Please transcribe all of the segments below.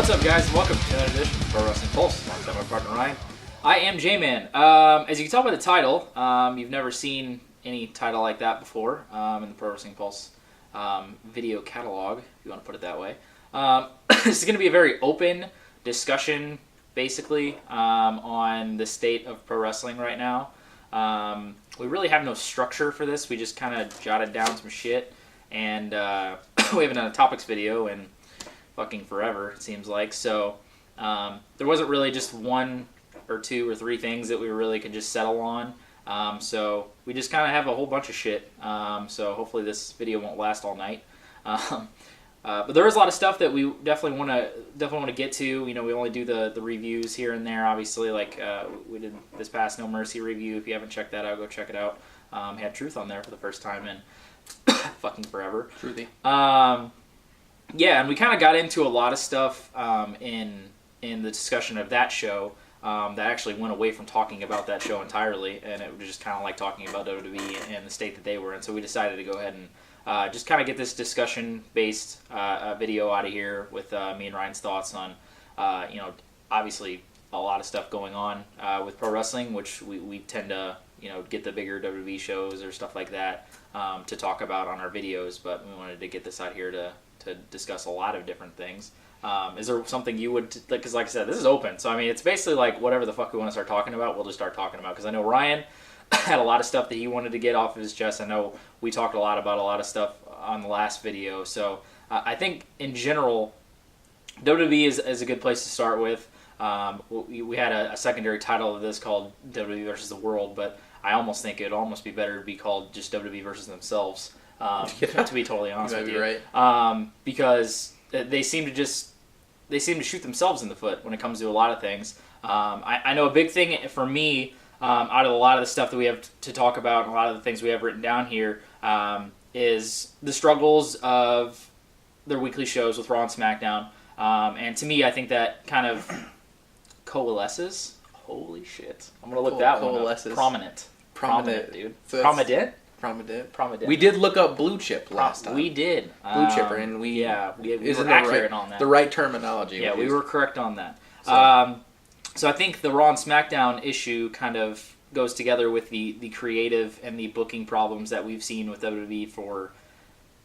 What's up, guys? Welcome to another edition of Pro Wrestling Pulse. I'm my partner Ryan. I am J-Man. As you can tell by the title, you've never seen any title like that before in the Pro Wrestling Pulse video catalog, if you want to put it that way. This is going to be a very open discussion, basically, on the state of pro wrestling right now. We really have no structure for this. We just kind of jotted down some shit, and we haven't done a topics video in fucking forever, it seems like. So there wasn't really just one or two or three things that we really could just settle on. So we just kind of have a whole bunch of shit. So hopefully this video won't last all night. But there is a lot of stuff that we definitely want to get to. You know, we only do the reviews here and there. Obviously, like we did this past No Mercy review. If you haven't checked that out, go check it out. Had Truth on there for the first time in fucking forever. Truthy. Yeah, and we kind of got into a lot of stuff in the discussion of that show that actually went away from talking about that show entirely, and it was just kind of like talking about WWE and the state that they were in. So we decided to go ahead and just kind of get this discussion-based video out of here with me and Ryan's thoughts on, obviously a lot of stuff going on with pro wrestling, which we tend to, get the bigger WWE shows or stuff like that to talk about on our videos, but we wanted to get this out here to discuss a lot of different things. Is there something you would, because like I said, this is open, so I mean, it's basically like whatever the fuck we want to start talking about, we'll just start talking about, because I know Ryan had a lot of stuff that he wanted to get off of his chest. I know we talked a lot about a lot of stuff on the last video, so I think in general, WWE is a good place to start with. We had a secondary title of this called WWE versus the World, but I almost think it'd almost be better to be called just WWE versus themselves. To be totally honest with you, right. Because they seem to shoot themselves in the foot when it comes to a lot of things. I know a big thing for me, out of a lot of the stuff that we have to talk about, and a lot of the things we have written down here, is the struggles of their weekly shows with Raw and SmackDown. And to me, I think that kind of coalesces. Holy shit! I'm gonna look that one up. Prominent, dude. So Prominent. We did look up blue chip last time. We did. Blue chipper, and we were accurate on that. The right terminology. Yeah, we were correct on that. So I think the Raw and SmackDown issue kind of goes together with the creative and the booking problems that we've seen with WWE for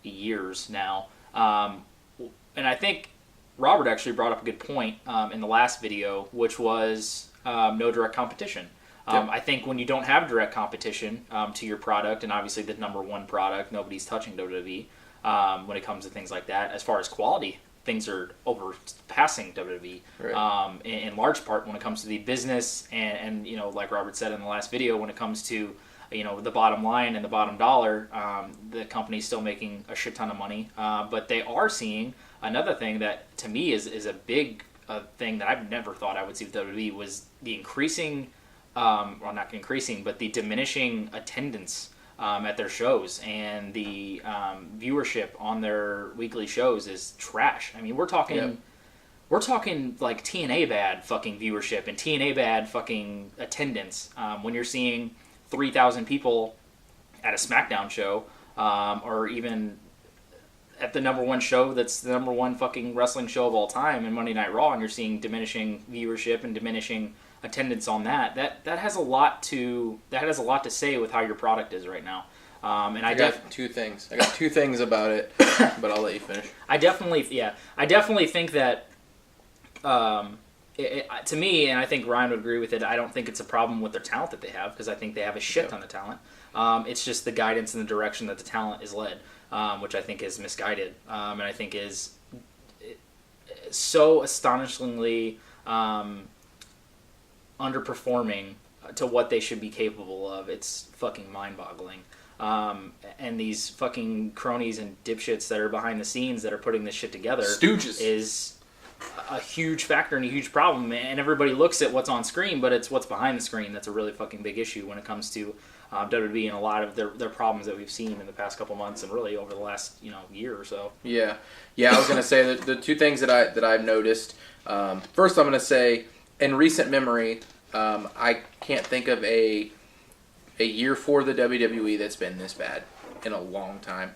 years now. And I think Robert actually brought up a good point in the last video, which was no direct competition. Yep. I think when you don't have direct competition to your product, and obviously the number one product, nobody's touching WWE when it comes to things like that. As far as quality, things are overpassing WWE right. In large part when it comes to the business and like Robert said in the last video, when it comes to the bottom line and the bottom dollar, the company's still making a shit ton of money. But they are seeing another thing that to me is a big thing that I've never thought I would see with WWE was the increasing. Well, not increasing, but the diminishing attendance at their shows, and the viewership on their weekly shows is trash. I mean, we're talking like TNA bad fucking viewership and TNA bad fucking attendance. When you're seeing 3,000 people at a SmackDown show, or even at the number one show that's the number one fucking wrestling show of all time in Monday Night Raw, and you're seeing diminishing viewership and diminishing attendance on that has a lot to say with how your product is right now. And I got two things. I got two things about it, but I'll let you finish. I definitely think that to me, and I think Ryan would agree with it, I don't think it's a problem with their talent that they have, because I think they have a shit ton of talent. It's just the guidance and the direction that the talent is led, which I think is misguided, and I think is so astonishingly underperforming to what they should be capable of. It's fucking mind-boggling. And these fucking cronies and dipshits that are behind the scenes that are putting this shit together Stooges is a huge factor and a huge problem. And everybody looks at what's on screen, but it's what's behind the screen that's a really fucking big issue when it comes to WWE and a lot of their problems that we've seen in the past couple months and really over the last year or so. Yeah. I was gonna say that the two things that I've noticed. First, I'm gonna say, in recent memory, I can't think of a year for the WWE that's been this bad in a long time.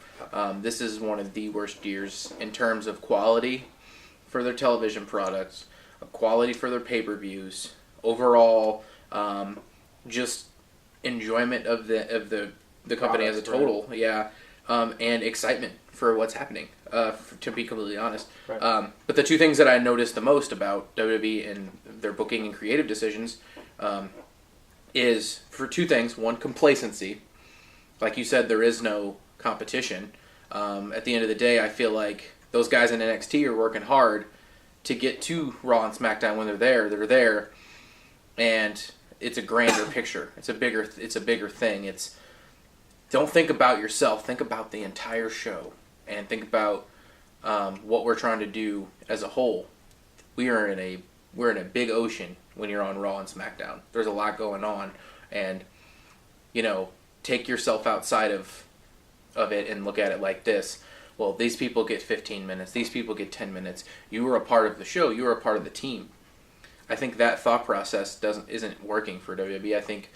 This is one of the worst years in terms of quality for their television products, quality for their pay-per-views, overall, just enjoyment of the company as a total, right. Yeah, and excitement for what's happening. To be completely honest, right. But the two things that I noticed the most about WWE and their booking and creative decisions is for two things. One, complacency. Like you said, there is no competition. At the end of the day, I feel like those guys in NXT are working hard to get to Raw and SmackDown when they're there, and it's a grander picture. It's a bigger thing. Don't think about yourself. Think about the entire show, and think about what we're trying to do as a whole. We're in a big ocean when you're on Raw and SmackDown. There's a lot going on, and take yourself outside of it and look at it like this. Well, these people get 15 minutes. These people get 10 minutes. You were a part of the show. You were a part of the team. I think that thought process isn't working for WWE. I think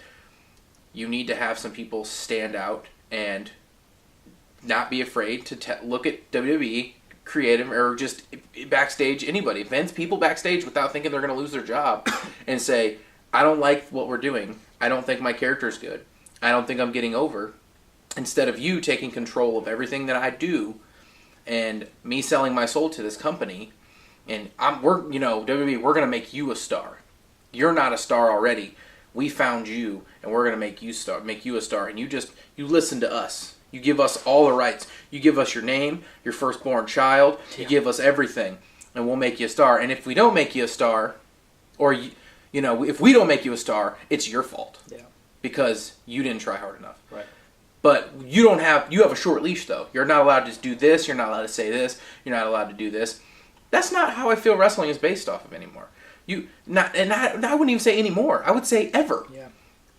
you need to have some people stand out and not be afraid to look at WWE, creative, or just backstage, anybody. Vince, people backstage without thinking they're going to lose their job and say, I don't like what we're doing. I don't think my character's good. I don't think I'm getting over. Instead of you taking control of everything that I do and me selling my soul to this company, and WWE, we're going to make you a star. You're not a star already. We found you, and we're going to make you a star. And you listen to us. You give us all the rights. You give us your name, your firstborn child. Yeah. You give us everything, and we'll make you a star. And if we don't make you a star, or if we don't make you a star, it's your fault. Yeah. Because you didn't try hard enough. Right. But you have a short leash, though. You're not allowed to do this. You're not allowed to say this. You're not allowed to do this. That's not how I feel wrestling is based off of anymore. I wouldn't even say anymore. I would say ever. Yeah.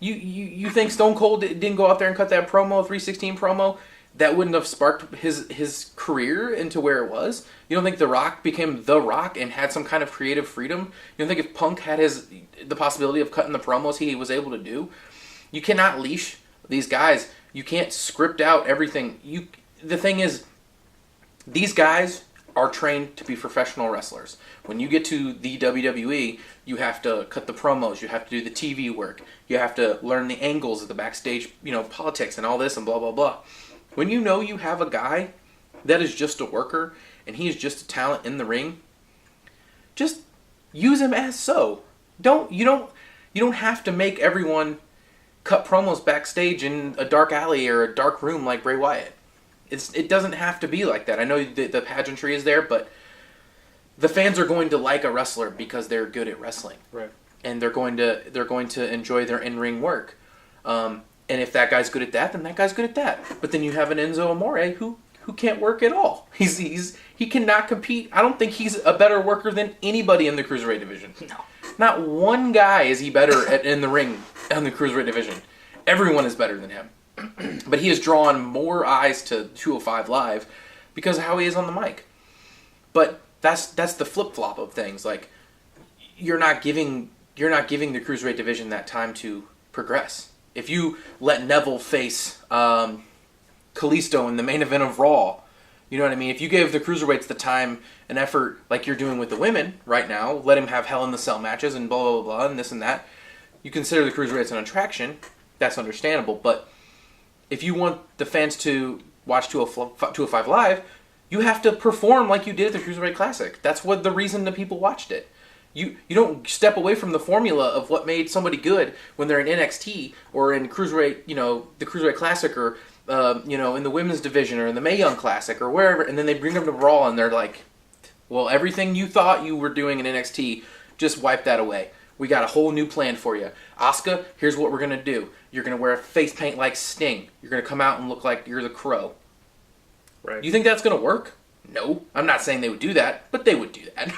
You think Stone Cold didn't go out there and cut that promo, 316 promo, that wouldn't have sparked his career into where it was? You don't think The Rock became The Rock and had some kind of creative freedom? You don't think if Punk had the possibility of cutting the promos he was able to do? You cannot leash these guys. You can't script out everything. The thing is, these guys are trained to be professional wrestlers. When you get to the WWE, you have to cut the promos, you have to do the TV work, you have to learn the angles of the backstage, politics and all this and blah, blah, blah. When you have a guy that is just a worker and he is just a talent in the ring, just use him as so. You don't have to make everyone cut promos backstage in a dark alley or a dark room like Bray Wyatt. It doesn't have to be like that. I know the pageantry is there, but the fans are going to like a wrestler because they're good at wrestling, right? And they're going to enjoy their in-ring work. And if that guy's good at that, then that guy's good at that. But then you have an Enzo Amore who can't work at all. He cannot compete. I don't think he's a better worker than anybody in the Cruiserweight division. No, not one guy is he better in the ring in the Cruiserweight division. Everyone is better than him. But he has drawn more eyes to 205 Live because of how he is on the mic. But that's the flip-flop of things. Like, you're not giving the Cruiserweight division that time to progress. If you let Neville face Kalisto in the main event of Raw, you know what I mean? If you gave the Cruiserweights the time and effort like you're doing with the women right now, let him have Hell in the Cell matches and blah, blah, blah, and this and that, you consider the Cruiserweights an attraction, that's understandable. But if you want the fans to watch 205 Live, you have to perform like you did at the Cruiserweight Classic. That's what the reason the people watched it. You don't step away from the formula of what made somebody good when they're in NXT or in Cruiserweight, the Cruiserweight Classic, or in the women's division or in the Mae Young Classic or wherever, and then they bring them to Raw and they're like, well, everything you thought you were doing in NXT, just wipe that away. We got a whole new plan for you. Asuka, here's what we're going to do. You're going to wear a face paint like Sting. You're going to come out and look like you're the Crow. Right. You think that's going to work? No. I'm not saying they would do that, but they would do that.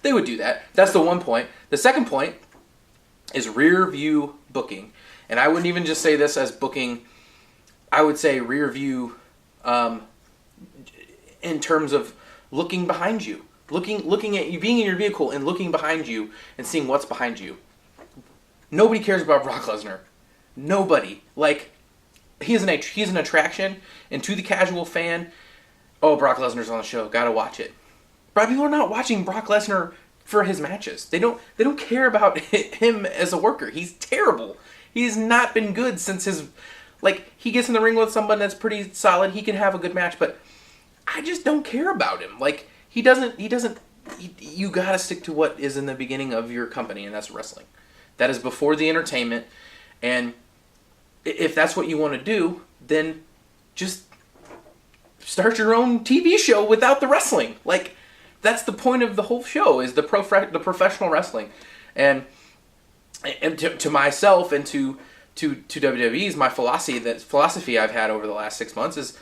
They would do that. That's the one point. The second point is rear view booking. And I wouldn't even just say this as booking. I would say rear view in terms of looking behind you. Looking at you, being in your vehicle and looking behind you and seeing what's behind you. Nobody cares about Brock Lesnar. Nobody. He's an attraction, and to the casual fan, oh, Brock Lesnar's on the show, gotta watch it. But people are not watching Brock Lesnar for his matches. They don't care about him as a worker. He's terrible. He's not been good since his, like, he gets in the ring with someone that's pretty solid. He can have a good match, but I just don't care about him. Like, he doesn't, you gotta stick to what is in the beginning of your company, and that's wrestling. That is before the entertainment, and if that's what you want to do, then just start your own TV show without the wrestling. Like, that's the point of the whole show, is the professional wrestling. And to myself and to WWE's, my philosophy I've had over the last 6 months is,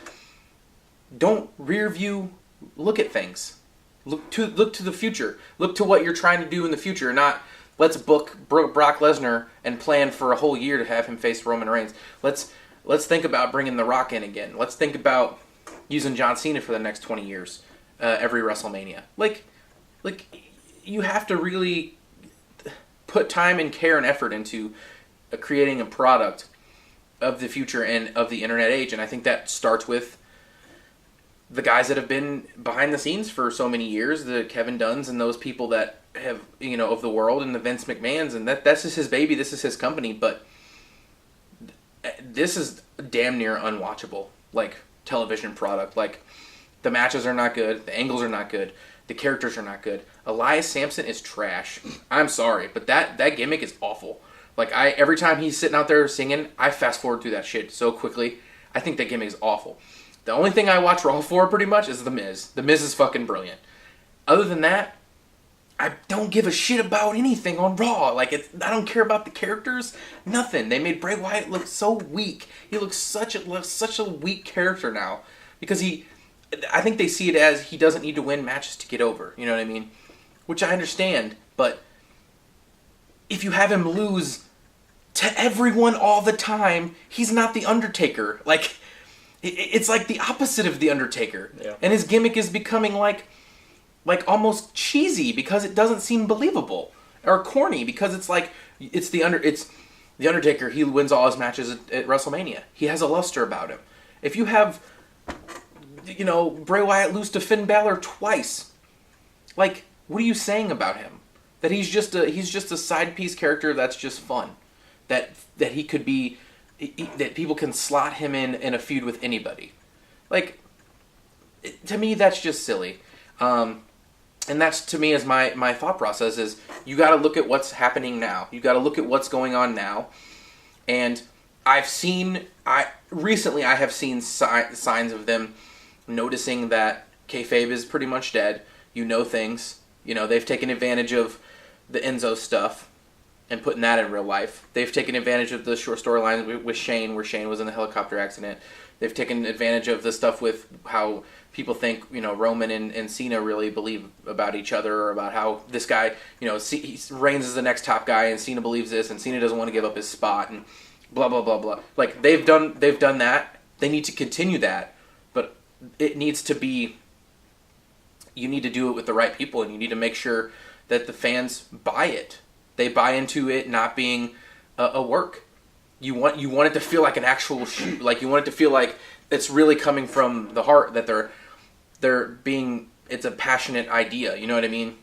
don't rear view look at things. Look to the future. Look to what you're trying to do in the future, not let's book Brock Lesnar and plan for a whole year to have him face Roman Reigns. Let's think about bringing The Rock in again. Let's think about using John Cena for the next 20 years, every WrestleMania. Like you have to really put time and care and effort into creating a product of the future and of the internet age, and I think that starts with the guys that have been behind the scenes for so many years, the Kevin Dunns and those people that have, of the world, and the Vince McMahons, and that's just his baby, this is his company, but this is damn near unwatchable, like, television product. Like, the matches are not good, the angles are not good, the characters are not good. Elias Sampson is trash. I'm sorry, but that gimmick is awful. Like, every time he's sitting out there singing, I fast forward through that shit so quickly. I think that gimmick is awful. The only thing I watch Raw for, pretty much, is The Miz. The Miz is fucking brilliant. Other than that, I don't give a shit about anything on Raw. Like, I don't care about the characters. Nothing. They made Bray Wyatt look so weak. He looks such a weak character now. Because I think they see it as he doesn't need to win matches to get over. You know what I mean? Which I understand. But if you have him lose to everyone all the time, he's not The Undertaker. Like, it's like the opposite of The Undertaker. Yeah. And his gimmick is becoming like almost cheesy because it doesn't seem believable, or corny because it's like it's the Undertaker. He wins all his matches at WrestleMania. He has a luster about him. If you have Bray Wyatt lose to Finn Balor twice, like, what are you saying about him? That he's just a side piece character that's just fun. That he could be. That people can slot him in a feud with anybody. Like, to me, that's just silly. And that's, to me, is my thought process is, you got to look at what's happening now. You got to look at what's going on now. And recently I have seen signs of them noticing that kayfabe is pretty much dead. Things. They've taken advantage of the Enzo stuff and putting that in real life. They've taken advantage of the short storylines with Shane, where Shane was in the helicopter accident. They've taken advantage of the stuff with how people think, Roman and Cena really believe about each other, or about how this guy, Reigns is the next top guy, and Cena believes this, and Cena doesn't want to give up his spot, and blah, blah, blah, blah. Like, they've done that. They need to continue that, but it needs to be, you need to do it with the right people, and you need to make sure that the fans buy it. They buy into it not being a work. You want it to feel like an actual shoot. Like, you want it to feel like it's really coming from the heart. That it's a passionate idea. You know what I mean?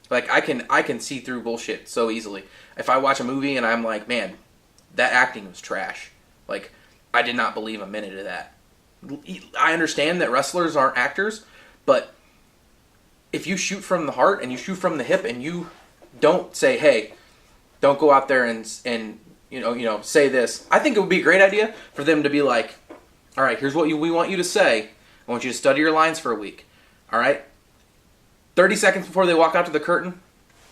Like, I can see through bullshit so easily. If I watch a movie and I'm like, man, that acting was trash. Like, I did not believe a minute of that. I understand that wrestlers aren't actors, but if you shoot from the heart and you shoot from the hip and you don't say, hey, don't go out there and say this. I think it would be a great idea for them to be like, all right, here's what we want you to say. I want you to study your lines for a week. All right? 30 seconds before they walk out to the curtain,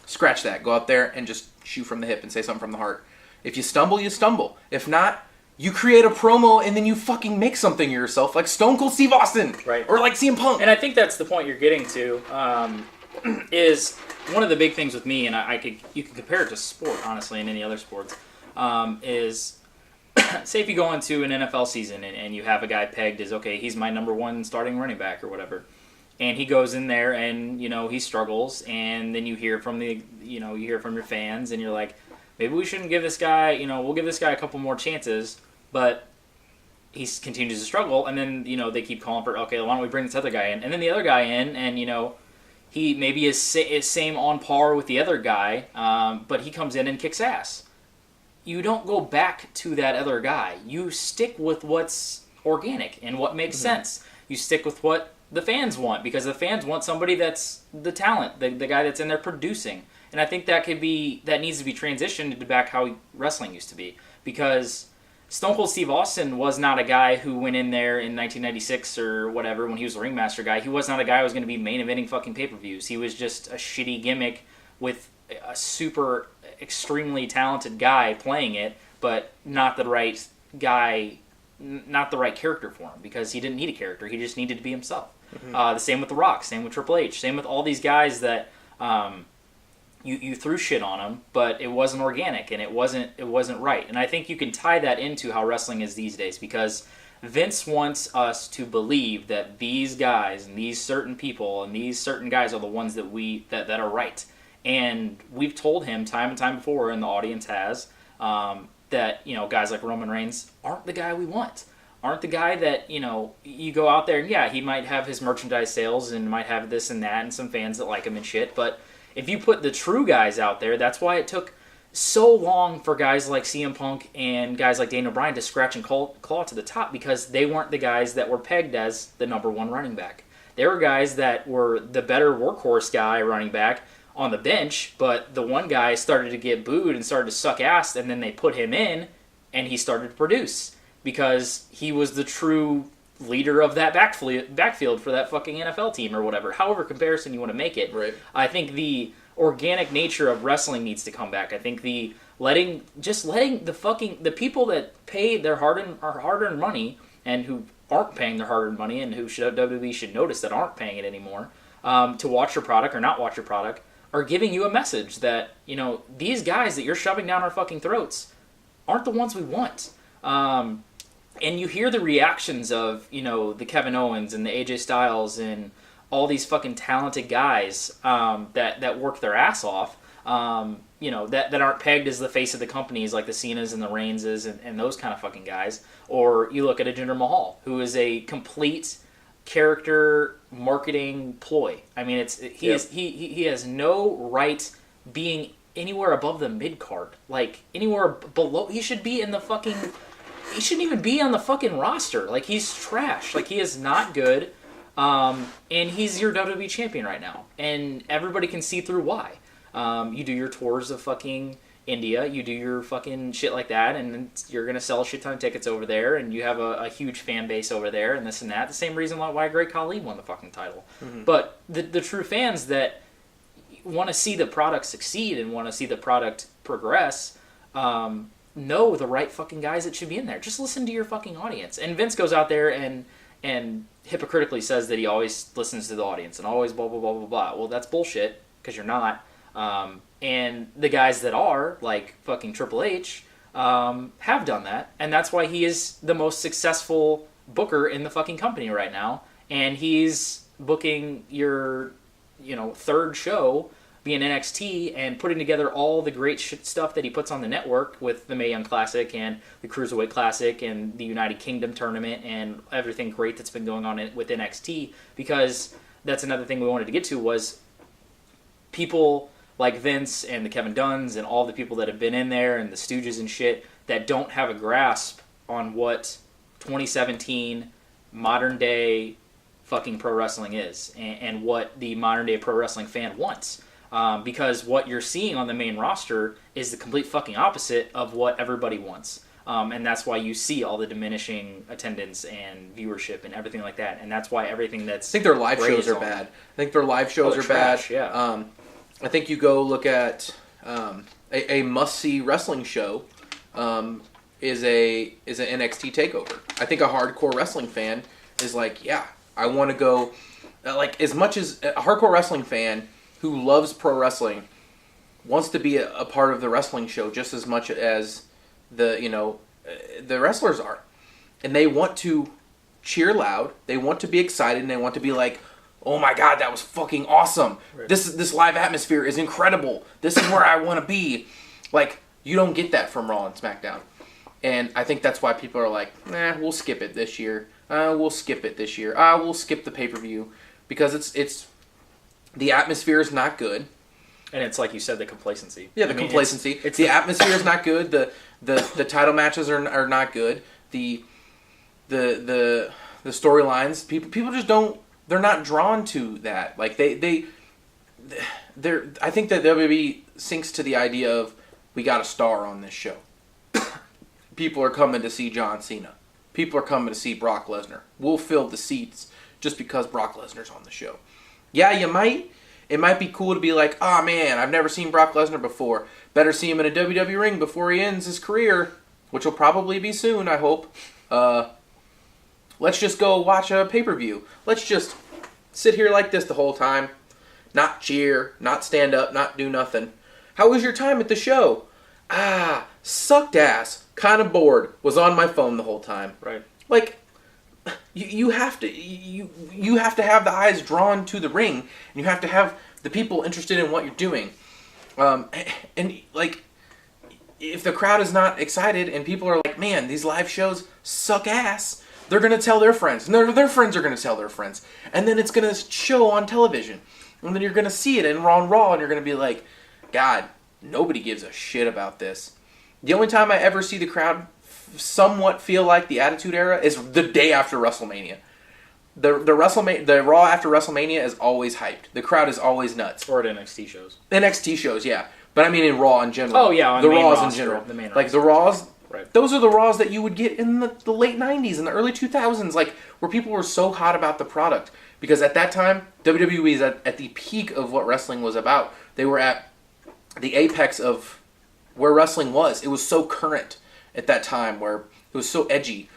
scratch that. Go out there and just shoot from the hip and say something from the heart. If you stumble, you stumble. If not, you create a promo and then you fucking make something of yourself, like Stone Cold Steve Austin. Right. Or like CM Punk. And I think that's the point you're getting to. Is one of the big things with me, and you can compare it to sport, honestly, and any other sports, is say if you go into an NFL season and you have a guy pegged as, okay, he's my number one starting running back or whatever, and he goes in there and he struggles, and then you hear from your fans, and you're like, maybe we shouldn't give this guy, we'll give this guy a couple more chances, but he continues to struggle, and then they keep calling for, okay, why don't we bring this other guy in, and then the other guy in, and He maybe is same on par with the other guy, but he comes in and kicks ass. You don't go back to that other guy. You stick with what's organic and what makes sense. You stick with what the fans want, because the fans want somebody that's the talent, the guy that's in there producing. And I think that needs to be transitioned to back how wrestling used to be. Because Stone Cold Steve Austin was not a guy who went in there in 1996 or whatever when he was the ringmaster guy. He was not a guy who was going to be main eventing fucking pay-per-views. He was just a shitty gimmick with a super extremely talented guy playing it, but not the right guy, not the right character for him, because he didn't need a character. He just needed to be himself. The same with The Rock, same with Triple H, same with all these guys that you threw shit on them, but it wasn't organic and it wasn't right. And I think you can tie that into how wrestling is these days, because Vince wants us to believe that these guys and these certain people and these certain guys are the ones that are right. And we've told him time and time before, and the audience has, that guys like Roman Reigns aren't the guy we want. Aren't the guy that, you go out there and, yeah, he might have his merchandise sales and might have this and that and some fans that like him and shit, but if you put the true guys out there, that's why it took so long for guys like CM Punk and guys like Daniel Bryan to scratch and claw to the top, because they weren't the guys that were pegged as the number one running back. They were guys that were the better workhorse guy running back on the bench, but the one guy started to get booed and started to suck ass, and then they put him in, and he started to produce, because he was the true leader of that backfield for that fucking NFL team or whatever. However comparison you want to make it. Right. I think the organic nature of wrestling needs to come back. I think the letting the people that pay their hard-earned money, and who aren't paying their hard-earned money, and who WWE should notice that aren't paying it anymore, to watch your product or not watch your product, are giving you a message that, these guys that you're shoving down our fucking throats aren't the ones we want. And you hear the reactions of, the Kevin Owens and the AJ Styles and all these fucking talented guys that work their ass off, that aren't pegged as the face of the companies, like the Cenas and the Reigns and those kind of fucking guys. Or you look at a Jinder Mahal, who is a complete character marketing ploy. I mean, he has no right being anywhere above the mid card, like anywhere below. He should be in the fucking. He shouldn't even be on the fucking roster. Like, he's trash. Like, he is not good. And he's your WWE champion right now. And everybody can see through why. You do your tours of fucking India. You do your fucking shit like that. And you're going to sell a shit ton of tickets over there. And you have a huge fan base over there and this and that. The same reason why Great Khali won the fucking title. Mm-hmm. But the true fans that want to see the product succeed and want to see the product progress, know the right fucking guys that should be in there. Just listen to your fucking audience. And Vince goes out there and hypocritically says that he always listens to the audience and always blah, blah, blah, blah, blah. Well, that's bullshit, because you're not. And the guys that are, like fucking Triple H, have done that. And that's why he is the most successful booker in the fucking company right now. And he's booking your, third show, being NXT, and putting together all the great stuff that he puts on the network with the Mae Young Classic and the Cruiserweight Classic and the United Kingdom tournament and everything great that's been going on with NXT, because that's another thing we wanted to get to, was people like Vince and the Kevin Dunns and all the people that have been in there and the Stooges and shit that don't have a grasp on what 2017 modern day fucking pro wrestling is and what the modern day pro wrestling fan wants. Because what you're seeing on the main roster is the complete fucking opposite of what everybody wants. And that's why you see all the diminishing attendance and viewership and everything like that. And that's why everything that's... I think their live shows are bad. I think their live shows are trash, bad. Yeah. I think you go look at a must-see wrestling show is an NXT TakeOver. I think a hardcore wrestling fan is like, yeah, I want to go... Like, as much as a hardcore wrestling fan who loves pro wrestling wants to be a part of the wrestling show just as much as the wrestlers are. And they want to cheer loud, they want to be excited, and they want to be like, oh my god, that was fucking awesome. Right. This live atmosphere is incredible. This is where I want to be. Like, you don't get that from Raw and SmackDown. And I think that's why people are like, nah, we'll skip it this year. We'll skip it this year. We'll skip the pay-per-view. Because The atmosphere is not good. And it's like you said, the complacency. Yeah, the complacency. It's the atmosphere is not good. The title matches are not good. The storylines, people just don't. They're not drawn to that. Like they're. I think that WWE sinks to the idea of we got a star on this show. People are coming to see John Cena. People are coming to see Brock Lesnar. We'll fill the seats just because Brock Lesnar's on the show. Yeah, you might. It might be cool to be like, oh man, I've never seen Brock Lesnar before. Better see him in a WWE ring before he ends his career, which will probably be soon, I hope. Let's just go watch a pay-per-view. Let's just sit here like this the whole time. Not cheer, not stand up, not do nothing. How was your time at the show? Sucked ass. Kind of bored. Was on my phone the whole time. Right. Like, you have to you have to have the eyes drawn to the ring, and you have to have the people interested in what you're doing. And like, if the crowd is not excited and people are like, man, these live shows suck ass, they're gonna tell their friends, and their friends are gonna tell their friends, and then it's gonna show on television, and then you're gonna see it in Raw, and you're gonna be like, God, nobody gives a shit about this. The only time I ever see the crowd somewhat feel like the Attitude Era is the day after WrestleMania. The Raw after WrestleMania is always hyped. The crowd is always nuts. Or at NXT shows. NXT shows, yeah. But I mean in Raw in general. Oh yeah, on the main Raws roster, in general. The main like roster. the Raws, right. Those are the Raws that you would get in the late 90s and the early 2000s, like where people were so hot about the product. Because at that time, WWE is at the peak of what wrestling was about. They were at the apex of where wrestling was. It was so current at that time, where it was so edgy.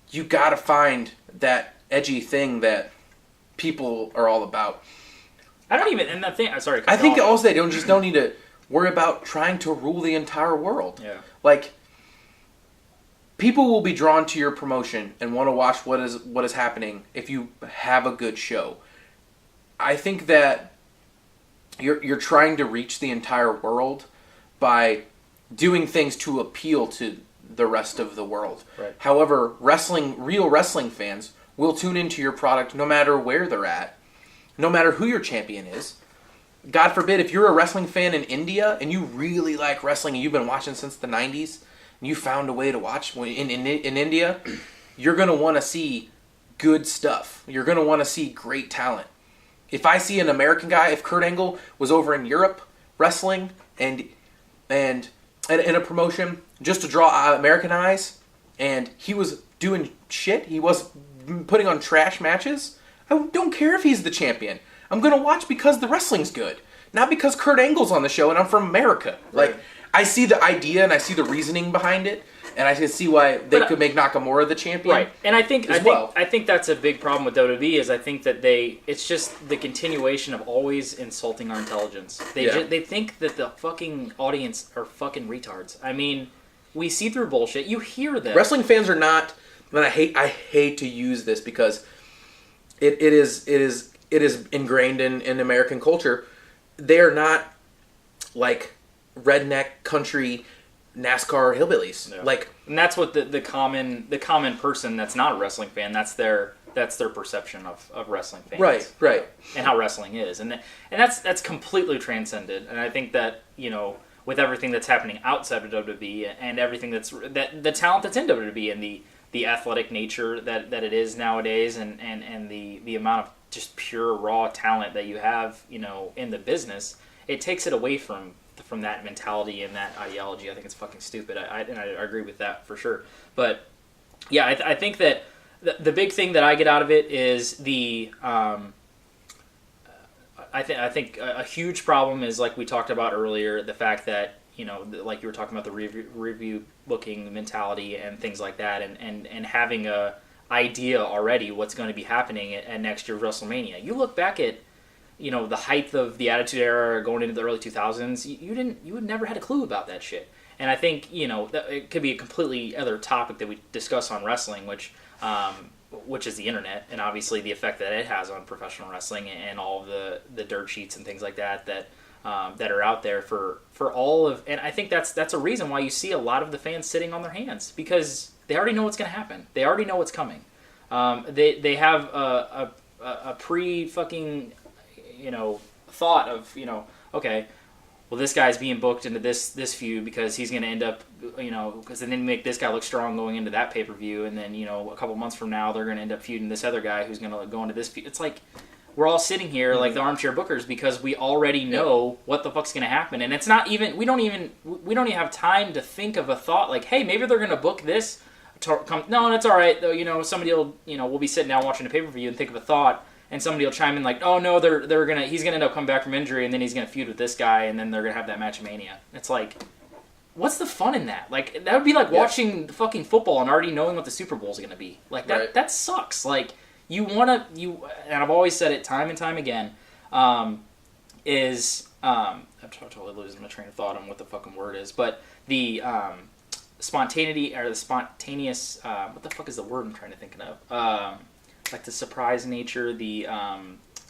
You gotta find that edgy thing that people are all about. I don't even, and that thing, sorry. I think also they don't need to worry about trying to rule the entire world. Yeah. Like, people will be drawn to your promotion and want to watch what is happening if you have a good show. I think that you're trying to reach the entire world by doing things to appeal to the rest of the world. Right. However, real wrestling fans will tune into your product no matter where they're at, no matter who your champion is. God forbid, if you're a wrestling fan in India and you really like wrestling and you've been watching since the 90s, and you found a way to watch in India, you're going to want to see good stuff. You're going to want to see great talent. If I see an American guy, if Kurt Angle was over in Europe wrestling and in a promotion just to draw American eyes, and he was doing shit, he was putting on trash matches, I don't care if he's the champion. I'm going to watch because the wrestling's good, not because Kurt Angle's on the show and I'm from America. Right. Like, I see the idea and I see the reasoning behind it, and I can see why they could make Nakamura the champion. Right, and I think that's a big problem with WWE is I think that it's just the continuation of always insulting our intelligence. They think that the fucking audience are fucking retards. I mean, we see through bullshit. You hear them. Wrestling fans are not. And I hate to use this because it is ingrained in American culture. They are not like redneck country NASCAR hillbillies. Yeah. Like, and that's what the common person that's not a wrestling fan, that's their perception of wrestling fans. Right. And how wrestling is. And that's completely transcended. And I think that, with everything that's happening outside of WWE and everything the talent that's in WWE and the athletic nature that it is nowadays and the amount of just pure raw talent that you have, in the business, it takes it away from that mentality and that ideology. I think it's fucking stupid. I agree with that for sure. But yeah, I think that the big thing that I get out of it is I think a huge problem is, like we talked about earlier, the fact that, like you were talking about the review booking mentality and things like that, and having a idea already what's going to be happening at next year's WrestleMania. You look back at, the height of the Attitude Era going into the early 2000s, you would never had a clue about that shit. And I think, that it could be a completely other topic that we discuss on wrestling, which is the internet, and obviously the effect that it has on professional wrestling and all of the dirt sheets and things like that are out there for all of. And I think that's a reason why you see a lot of the fans sitting on their hands, because they already know what's going to happen. They already know what's coming. They have a pre fucking thought of, okay, well, this guy's being booked into this feud because he's going to end up, because then they make this guy look strong going into that pay-per-view, and then, a couple months from now, they're going to end up feuding this other guy who's going to go into this feud. It's like, we're all sitting here like the armchair bookers because we already know what the fuck's going to happen. And it's not even, we don't even have time to think of a thought like, hey, maybe they're going to book this. No, that's all right, though. Somebody will, we'll be sitting down watching a pay-per-view and think of a thought, and somebody will chime in like, oh no, he's gonna end up coming back from injury, and then he's gonna feud with this guy, and then they're gonna have that match at Mania. It's like, what's the fun in that? Like, that would be like watching fucking football and already knowing what the Super Bowl is gonna be. Like that sucks. Like, and I've always said it time and time again, I'm totally losing my train of thought on what the fucking word is, but the spontaneity or the spontaneous what the fuck is the word I'm trying to think of? Like the surprise nature, the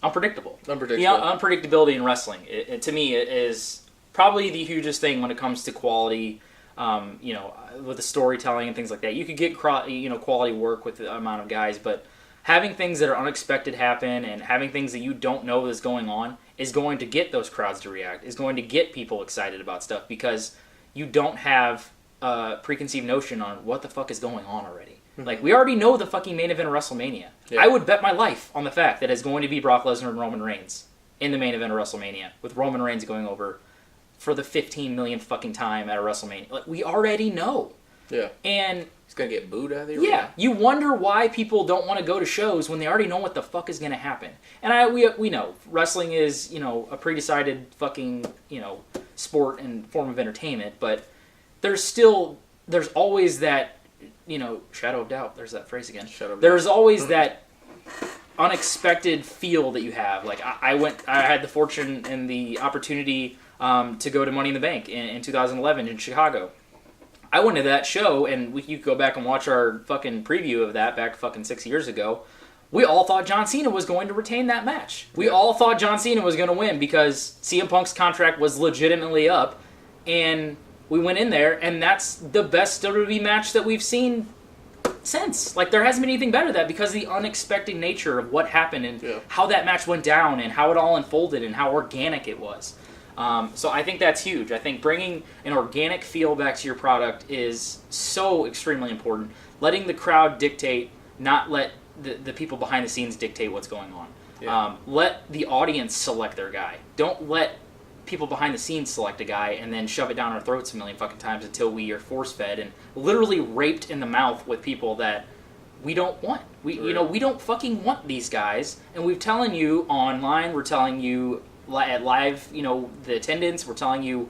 unpredictable. The unpredictability in wrestling. It to me, it is probably the hugest thing when it comes to quality. With the storytelling and things like that. You could get quality work with the amount of guys, but having things that are unexpected happen and having things that you don't know is going on is going to get those crowds to react. Is going to get people excited about stuff because you don't have a preconceived notion on what the fuck is going on already. Like, we already know the fucking main event of WrestleMania. Yeah. I would bet my life on the fact that it's going to be Brock Lesnar and Roman Reigns in the main event of WrestleMania, with Roman Reigns going over for the 15 millionth fucking time at a WrestleMania. Like, we already know. Yeah. And he's going to get booed out of the arena. Yeah. You wonder why people don't want to go to shows when they already know what the fuck is going to happen. And we know wrestling is, a pre-decided fucking, sport and form of entertainment, but there's always that, shadow of doubt. There's that phrase again. There's always that unexpected feel that you have. Like, I had the fortune and the opportunity to go to Money in the Bank in 2011 in Chicago. I went to that show, and you could go back and watch our fucking preview of that back fucking 6 years ago. We all thought John Cena was going to retain that match. We all thought John Cena was going to win because CM Punk's contract was legitimately up, and we went in there, and that's the best WWE match that we've seen since. Like, there hasn't been anything better than that because of the unexpected nature of what happened and how that match went down and how it all unfolded and how organic it was. So I think that's huge. I think bringing an organic feel back to your product is so extremely important. Letting the crowd dictate, not let the people behind the scenes dictate what's going on. Yeah. Let the audience select their guy. Don't let people behind the scenes select a guy and then shove it down our throats a million fucking times until we are force-fed and literally raped in the mouth with people that we don't want. We don't fucking want these guys. And we're telling you online, we're telling you at live, the attendance, we're telling you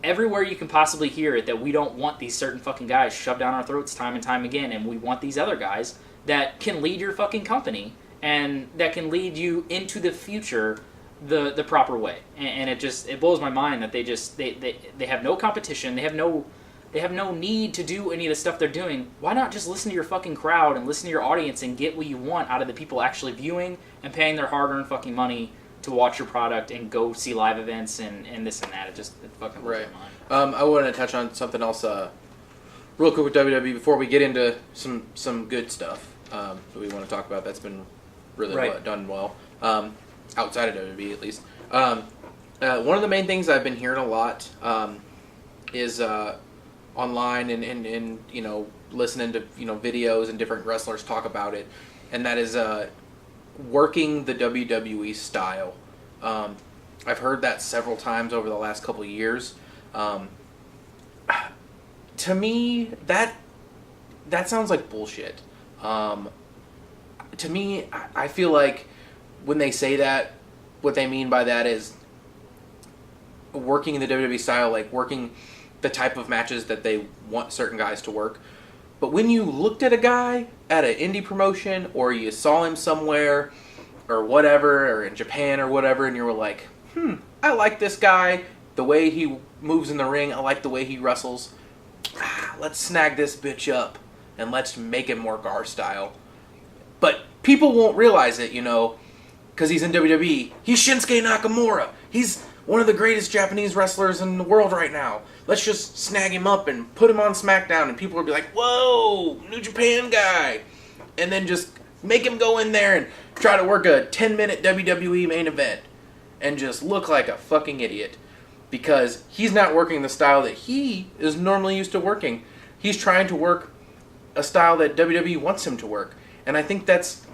everywhere you can possibly hear it that we don't want these certain fucking guys shoved down our throats time and time again, and we want these other guys that can lead your fucking company and that can lead you into the future the proper way. And it blows my mind that they have no competition, they have no need to do any of the stuff they're doing. Why not just listen to your fucking crowd and listen to your audience and get what you want out of the people actually viewing and paying their hard-earned fucking money to watch your product and go see live events and this and that. It fucking blows my mind. I want to touch on something else real quick with WWE before we get into some good stuff that we want to talk about that's been really done well. Outside of WWE, at least. One of the main things I've been hearing a lot is online and listening to videos and different wrestlers talk about it, and that is working the WWE style. I've heard that several times over the last couple of years. To me, that sounds like bullshit. To me, I feel like when they say that, what they mean by that is working in the WWE style, like working the type of matches that they want certain guys to work. But when you looked at a guy at an indie promotion, or you saw him somewhere, or whatever, or in Japan or whatever, and you were like, I like this guy, the way he moves in the ring, I like the way he wrestles, let's snag this bitch up, and let's make him work our style. But people won't realize it, because he's in WWE. He's Shinsuke Nakamura. He's one of the greatest Japanese wrestlers in the world right now. Let's just snag him up and put him on SmackDown, and people will be like, whoa, New Japan guy. And then just make him go in there and try to work a 10-minute WWE main event. and just look like a fucking idiot because he's not working the style that he is normally used to working. He's trying to work a style that WWE wants him to work. And I think that's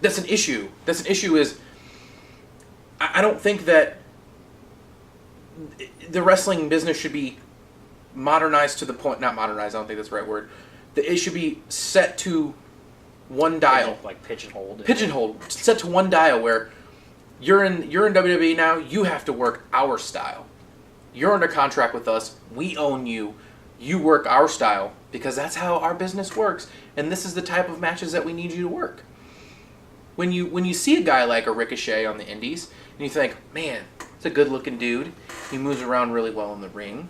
an issue. That's an issue is I don't think that the wrestling business should be modernized to the point, not modernized, I don't think that's the right word. It should be set to one dial. Like pigeonholed. Pigeonholed. Set to one dial where you're in WWE now, you have to work our style. You're under contract with us, we own you, you work our style, because that's how our business works, and this is the type of matches that we need you to work. When you see a guy like a Ricochet on the indies, and you think, man, it's a good-looking dude, he moves around really well in the ring,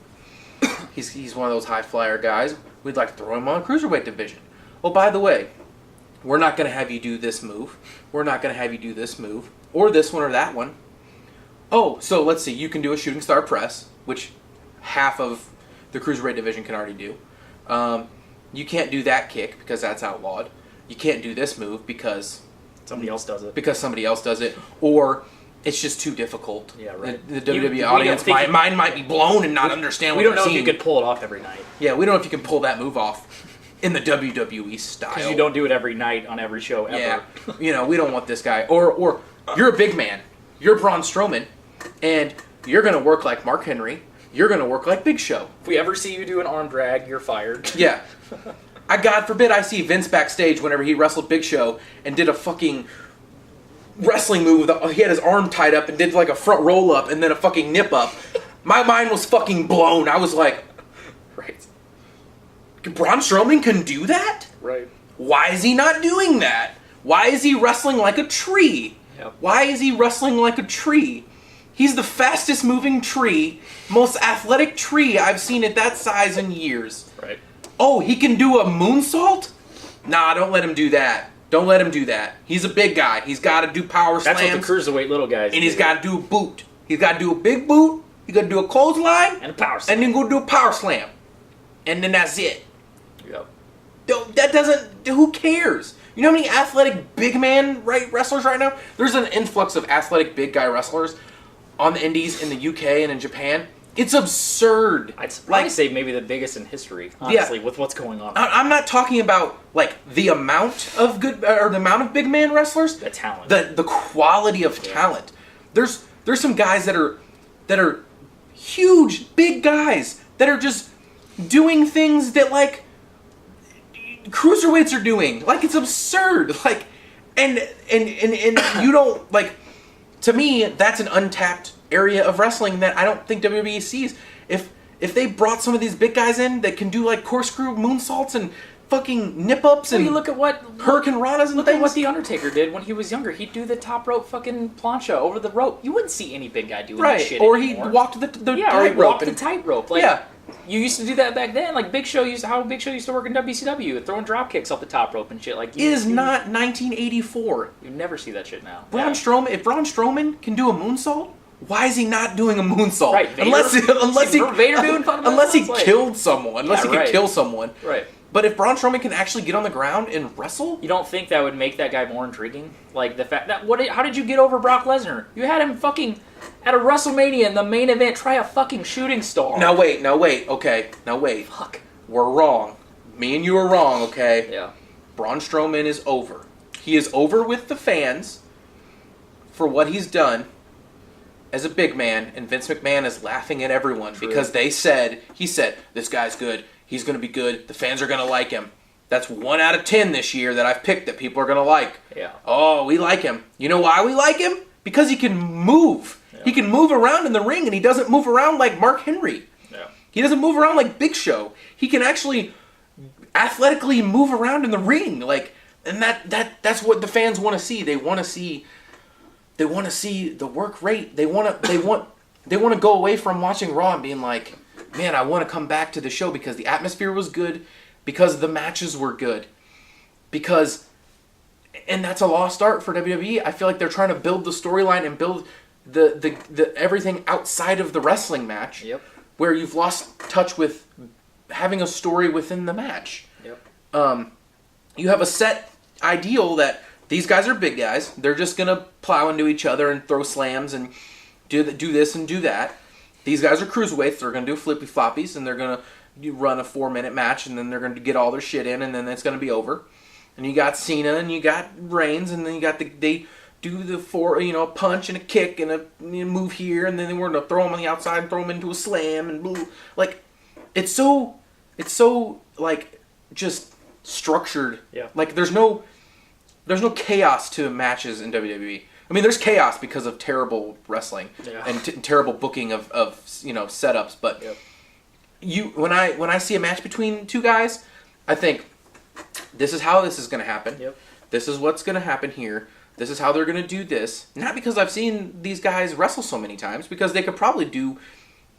he's one of those high-flyer guys, we'd like to throw him on a cruiserweight division. Oh, by the way, we're not going to have you do this move, we're not going to have you do this move, or this one or that one. Oh, so let's see, you can do a shooting star press, which half of the cruiserweight division can already do. You can't do that kick because that's outlawed. You can't do this move because somebody else does it. Because somebody else does it, or it's just too difficult. Yeah, right. The WWE audience mind might be blown and not understand what they're seeing. We don't know if you could pull it off every night. Yeah, we don't know if you can pull that move off in the WWE style. Because you don't do it every night on every show ever. Yeah, we don't want this guy. Or you're a big man. You're Braun Strowman, and you're going to work like Mark Henry. You're going to work like Big Show. If we ever see you do an arm drag, you're fired. Yeah. God forbid I see Vince backstage whenever he wrestled Big Show and did a fucking wrestling move. He had his arm tied up and did like a front roll up and then a fucking nip up. My mind was fucking blown. I was like, right. Braun Strowman can do that? Right. Why is he not doing that? Why is he wrestling like a tree? Yep. Why is he wrestling like a tree? He's the fastest moving tree, most athletic tree I've seen at that size in years. Right. Oh, he can do a moonsault? Nah, don't let him do that. Don't let him do that. He's a big guy. He's got to do power slams. That's what the cruiserweight little guys do. And he's got to do a boot. He's got to do a big boot. He's got to do a clothesline. And a power slam. And then go do a power slam. And then that's it. Yep. That doesn't... Who cares? You know how many athletic big man wrestlers right now? There's an influx of athletic big guy wrestlers on the indies in the UK and in Japan. It's absurd. I'd probably say maybe the biggest in history, honestly, with what's going on. I'm not talking about like the amount of good or the amount of big man wrestlers. The talent. The quality of talent. There's some guys that are huge, big guys that are just doing things that like cruiserweights are doing. Like it's absurd. Like and you don't like. To me, that's an untapped area of wrestling that I don't think WWE sees. If they brought some of these big guys in that can do like corkscrew moonsaults and fucking nip ups and you look at what hurricane ranas and look things. at what the Undertaker did when he was younger. He'd do the top rope fucking plancha over the rope. You wouldn't see any big guy doing that shit or anymore. he walked the tightrope. Walked the tightrope. Like, yeah. You used to do that back then. Like Big Show used to work in WCW, throwing drop kicks off the top rope and shit. Like it is not 1984. You never see that shit now. Strowman, if Braun Strowman can do a moonsault, why is he not doing a moonsault? Right, unless he killed someone. Unless he could kill someone. Right. But if Braun Strowman can actually get on the ground and wrestle, you don't think that would make that guy more intriguing? Like the fact that how did you get over Brock Lesnar? You had him fucking at a WrestleMania in the main event try a fucking shooting star. Now wait, okay. Now wait. Fuck. We're wrong. Me and you are wrong, okay? Yeah. Braun Strowman is over. He is over with the fans for what he's done as a big man, and Vince McMahon is laughing at everyone because he said, this guy's good. He's going to be good. The fans are going to like him. That's 1 out of 10 this year that I've picked that people are going to like. Yeah. Oh, we like him. You know why we like him? Because he can move. Yeah. He can move around in the ring, and he doesn't move around like Mark Henry. Yeah. He doesn't move around like Big Show. He can actually athletically move around in the ring. Like, and that's what the fans want to see. They want to see the work rate. They want to go away from watching Raw and being like, man, I want to come back to the show because the atmosphere was good, because the matches were good, and that's a lost art for WWE. I feel like they're trying to build the storyline and build the everything outside of the wrestling match. Yep. Where you've lost touch with having a story within the match. Yep. You have a set ideal that These guys are big guys. They're just going to plow into each other and throw slams and do this and do that. These guys are cruiserweights. They're going to do flippy floppies, and they're going to run a 4-minute match, and then they're going to get all their shit in, and then it's going to be over. And you got Cena, and you got Reigns, and then you got they do the a punch and a kick and a move here, and then we're going to throw them on the outside and throw them into a slam and blah. Like, it's so like just structured. Yeah. Like there's no chaos to matches in WWE. I mean, there's chaos because of terrible wrestling and terrible booking of setups. But when I see a match between two guys, I think this is how this is going to happen. Yep. This is what's going to happen here. This is how they're going to do this. Not because I've seen these guys wrestle so many times, because they could probably do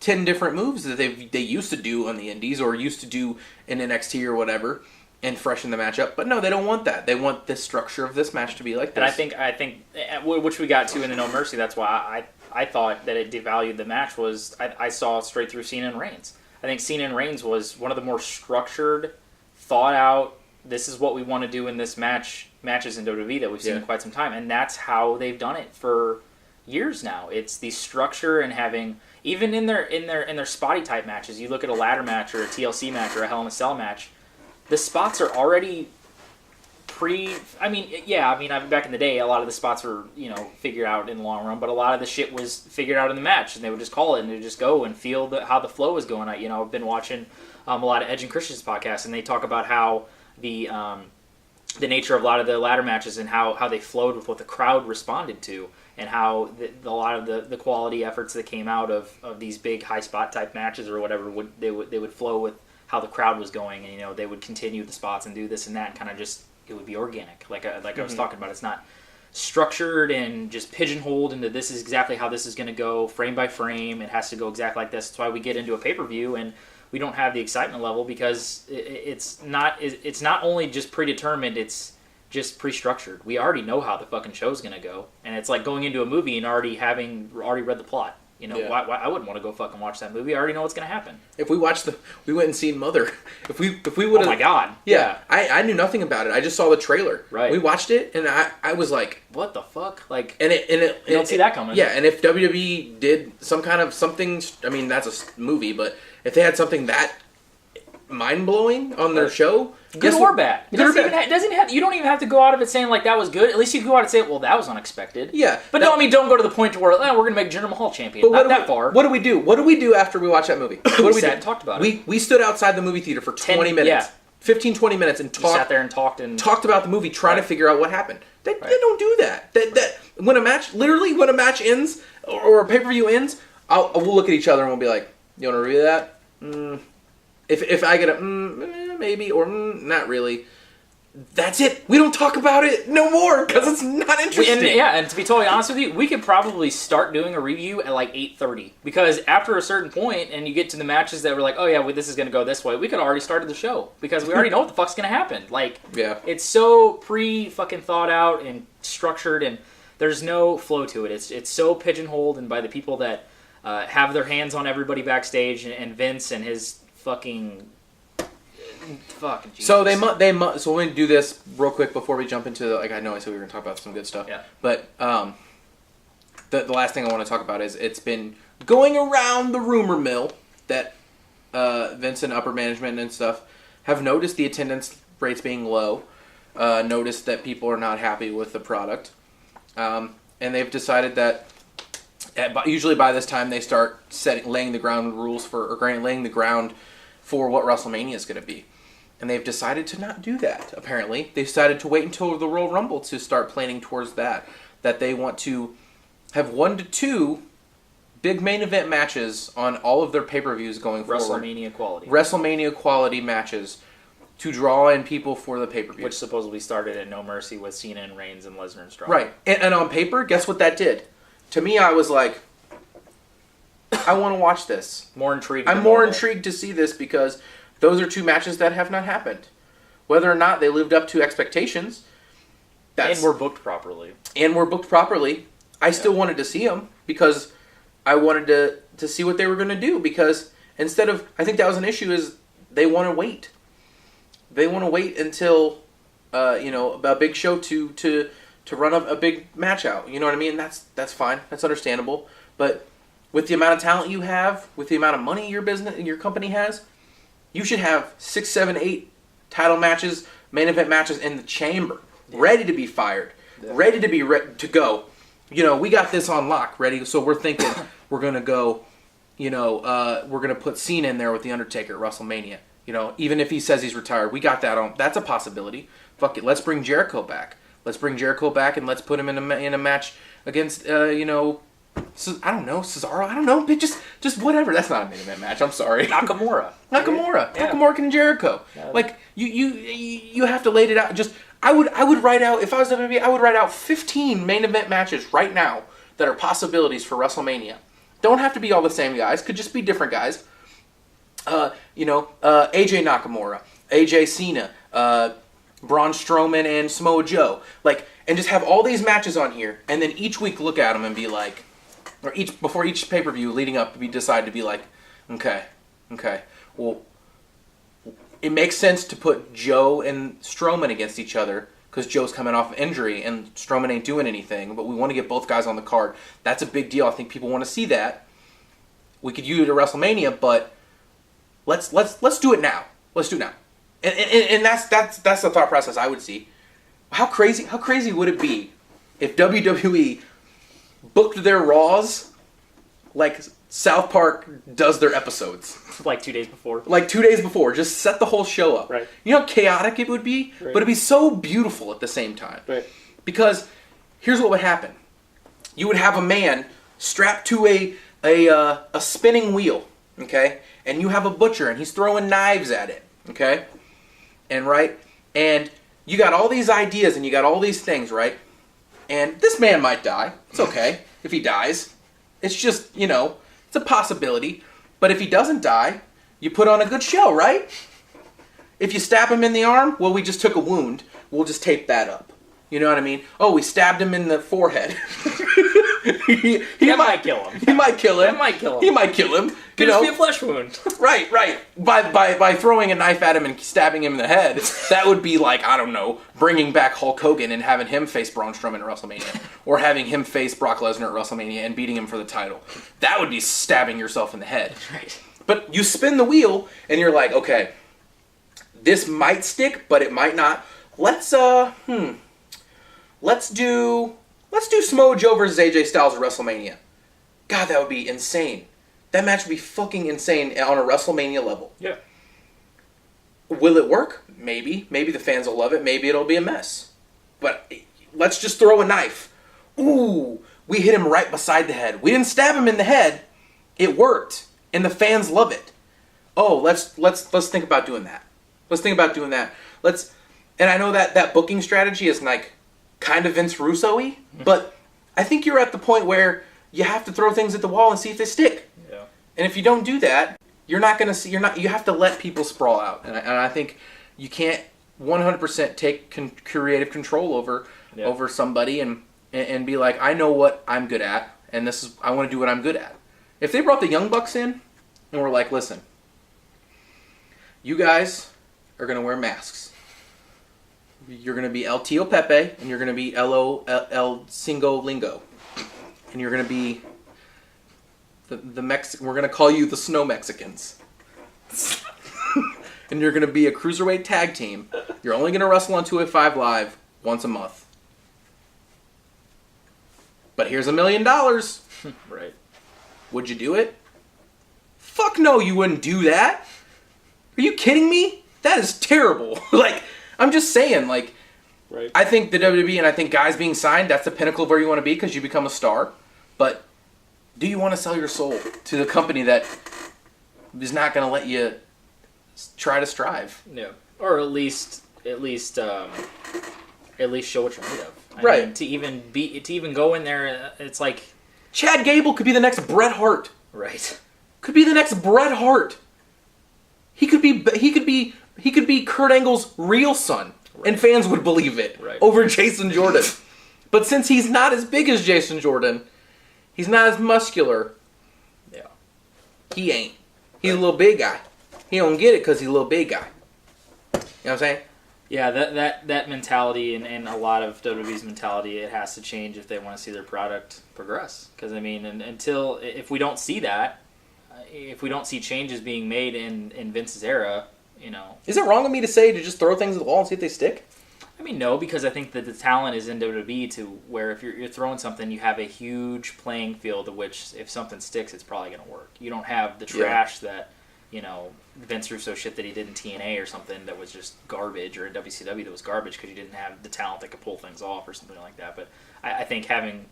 10 different moves that they used to do on the indies or used to do in NXT or whatever, and freshen the match up. But no, they don't want that. They want this structure of this match to be like this. And I think, which we got to in the No Mercy, that's why I thought that it devalued the match, was I saw straight through Cena and Reigns. I think Cena and Reigns was one of the more structured, thought out, this is what we want to do in this matches in WWE that we've seen in quite some time. And that's how they've done it for years now. It's the structure and having, even in their spotty type matches, you look at a ladder match or a TLC match or a Hell in a Cell match, the spots are already back in the day, a lot of the spots were, figured out in the long run, but a lot of the shit was figured out in the match, and they would just call it, and they would just go and feel how the flow is going. I've been watching a lot of Edge and Christian's podcasts, and they talk about how the nature of a lot of the ladder matches and how they flowed with what the crowd responded to, and how a lot of the quality efforts that came out of these big high spot type matches or whatever they would flow with how the crowd was going, and they would continue the spots and do this and that, and kind of just it would be organic, like I was talking about. It's not structured and just pigeonholed into this is exactly how this is going to go frame by frame. It has to go exactly like this. That's why we get into a pay-per-view and we don't have the excitement level, because it's not only just predetermined, it's just pre-structured. We already know how the fucking show's going to go, and it's like going into a movie and already read the plot. Why I wouldn't want to go fucking watch that movie. I already know what's going to happen. If we went and seen Mother. If we would have. Oh my god. Yeah. I knew nothing about it. I just saw the trailer. Right. We watched it, and I was like, what the fuck? Like, and you don't see that coming. Yeah, and if WWE did something, I mean, that's a movie, but if they had something that mind blowing on their show, good or bad, you don't even have to go out of it saying like that was good. At least you can go out and say, well, that was unexpected. Yeah, but don't go to the point to where we're going to make Jinder Mahal champion. Not that far. What do we do? What do we do after we watch that movie? What do we do? And talked about it. We stood outside the movie theater for 20 minutes. 15, 20 minutes and sat there and talked about the movie, trying to figure out what happened. They don't do that. That when a match ends or a pay-per-view ends, we'll look at each other and we'll be like, you want to review that? If I get a maybe or not really, that's it. We don't talk about it no more because it's not interesting. And to be totally honest with you, we could probably start doing a review at like 8:30, because after a certain point, and you get to the matches that were like, oh yeah, this is going to go this way, we could already started the show because we already know what the fuck's going to happen. Like, it's so fucking thought out and structured, and there's no flow to it. It's so pigeonholed, and by the people that have their hands on everybody backstage, and Vince and his fucking Jesus. So so we're gonna do this real quick before we jump into I know I said we were gonna talk about some good stuff. Yeah. But the last thing I want to talk about is it's been going around the rumor mill that Vince and upper management and stuff have noticed the attendance rates being low, noticed that people are not happy with the product, and they've decided that usually by this time they start laying the ground for what WrestleMania is going to be. And they've decided to not do that, apparently. They've decided to wait until the Royal Rumble to start planning towards that. That they want to have 1 to 2 big main event matches on all of their pay-per-views going forward. WrestleMania quality matches to draw in people for the pay-per-view. Which supposedly started at No Mercy with Cena and Reigns and Lesnar and Strowman. Right. And on paper, guess what that did? To me, I was like, I want to watch this. I'm more intrigued to see this because those are 2 matches that have not happened. Whether or not they lived up to expectations. And were booked properly. I still wanted to see them because I wanted to see what they were going to do. Because instead of, I think that was an issue, is they want to wait. They want to wait until, a big show to to run a big match out. You know what I mean? That's fine. That's understandable. But with the amount of talent you have, with the amount of money your company has, you should have 6, 7, 8 title matches, main event matches in the chamber, ready to be fired, ready to be to go. You know, we got this on lock, ready. So we're thinking we're gonna go. You know, we're gonna put Cena in there with the Undertaker at WrestleMania. You know, even if he says he's retired, we got that on. That's a possibility. Fuck it, let's bring Jericho back. Let's bring Jericho back and let's put him in a match against you know. I don't know, Cesaro. I don't know, but just whatever. That's not a main event match. I'm sorry. Nakamura, Nakamura and Jericho. Yeah. Like you have to lay it out. Just I would write out, if I was WWE, I would write out 15 main event matches right now that are possibilities for WrestleMania. Don't have to be all the same guys. Could just be different guys. You know, AJ Nakamura, AJ Cena, Braun Strowman, and Samoa Joe. Like, and just have all these matches on here, and then each week look at them and be like. Or before each pay-per-view leading up, we decide to be like, okay, well, it makes sense to put Joe and Strowman against each other because Joe's coming off of injury and Strowman ain't doing anything, but we want to get both guys on the card. That's a big deal. I think people want to see that. We could use it at WrestleMania, but let's do it now. Let's do it now. And that's the thought process I would see. How crazy would it be if WWE booked their Raws like South Park does their episodes. Like 2 days before. Like 2 days before. Just set the whole show up. Right. You know how chaotic it would be? Right. But it'd be so beautiful at the same time. Right. Because here's what would happen. You would have a man strapped to a spinning wheel, okay? And you have a butcher and he's throwing knives at it, okay? And you got all these ideas and you got all these things, right? And this man might die. It's okay if he dies. It's just, it's a possibility. But if he doesn't die, you put on a good show, right? If you stab him in the arm, well, we just took a wound. We'll just tape that up. You know what I mean? Oh, we stabbed him in the forehead. He might kill him. He might kill him. That might kill him. He might kill him. Could just be a flesh wound. Right. By throwing a knife at him and stabbing him in the head, that would be like, I don't know, bringing back Hulk Hogan and having him face Braun Strowman at WrestleMania. Or having him face Brock Lesnar at WrestleMania and beating him for the title. That would be stabbing yourself in the head. Right. But you spin the wheel and you're like, okay, this might stick, but it might not. Let's do Samoa Joe versus AJ Styles at WrestleMania. God, that would be insane. That match would be fucking insane on a WrestleMania level. Yeah. Will it work? Maybe. Maybe the fans will love it. Maybe it'll be a mess. But let's just throw a knife. Ooh, we hit him right beside the head. We didn't stab him in the head. It worked. And the fans love it. Oh, let's think about doing that. Let's think about doing that. And I know that booking strategy is like kind of Vince Russo-y, but I think you're at the point where you have to throw things at the wall and see if they stick. Yeah. And if you don't do that, you have to let people sprawl out. And I think you can't 100% take creative control over somebody and be like, I know what I'm good at, and I want to do what I'm good at. If they brought the Young Bucks in and were like, listen, you guys are going to wear masks. You're going to be El Tio Pepe, and you're going to be El Cingo Lingo. And you're going to be we're going to call you the Snow Mexicans. And you're going to be a cruiserweight tag team. You're only going to wrestle on 205 Live once a month. But here's $1 million. Right. Would you do it? Fuck no, you wouldn't do that. Are you kidding me? That is terrible. I'm just saying, right. I think the WWE and I think guys being signed, that's the pinnacle of where you want to be because you become a star. But do you want to sell your soul to the company that is not going to let you try to strive? Yeah. Or at least show what you're made of. Right. I mean, to even go in there, it's like Chad Gable could be the next Bret Hart. Right. Could be the next Bret Hart. He could be Kurt Angle's real son, right. And fans would believe it over Jason Jordan. But since he's not as big as Jason Jordan, he's not as muscular. Yeah, he ain't. He's a little big guy. He don't get it because he's a little big guy. You know what I'm saying? Yeah, that mentality and a lot of WWE's mentality, it has to change if they want to see their product progress. Because, I mean, until, if we don't see that, if we don't see changes being made in Vince's era, you know. Is it wrong of me to say to just throw things at the wall and see if they stick? I mean, no, because I think that the talent is in WWE to where if you're throwing something, you have a huge playing field of which if something sticks, it's probably going to work. You don't have the trash that, you know, Vince Russo shit that he did in TNA or something that was just garbage, or in WCW that was garbage because you didn't have the talent that could pull things off or something like that. But I think having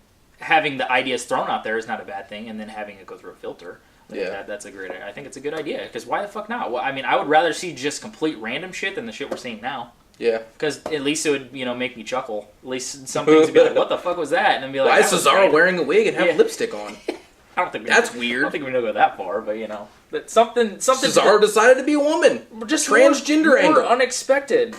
the ideas thrown out there is not a bad thing, and then having it go through a filter. That's a great. I think it's a good idea because why the fuck not? Well, I mean, I would rather see just complete random shit than the shit we're seeing now. Yeah. Because at least it would, you know, make me chuckle. At least some things would be like, what the fuck was that? And then be like, why is Cesaro wearing a wig and have lipstick on? I don't think that's weird. I don't think we know go that far, but you know, but something. Cesaro decided to be a woman. Just transgender angle. More unexpected.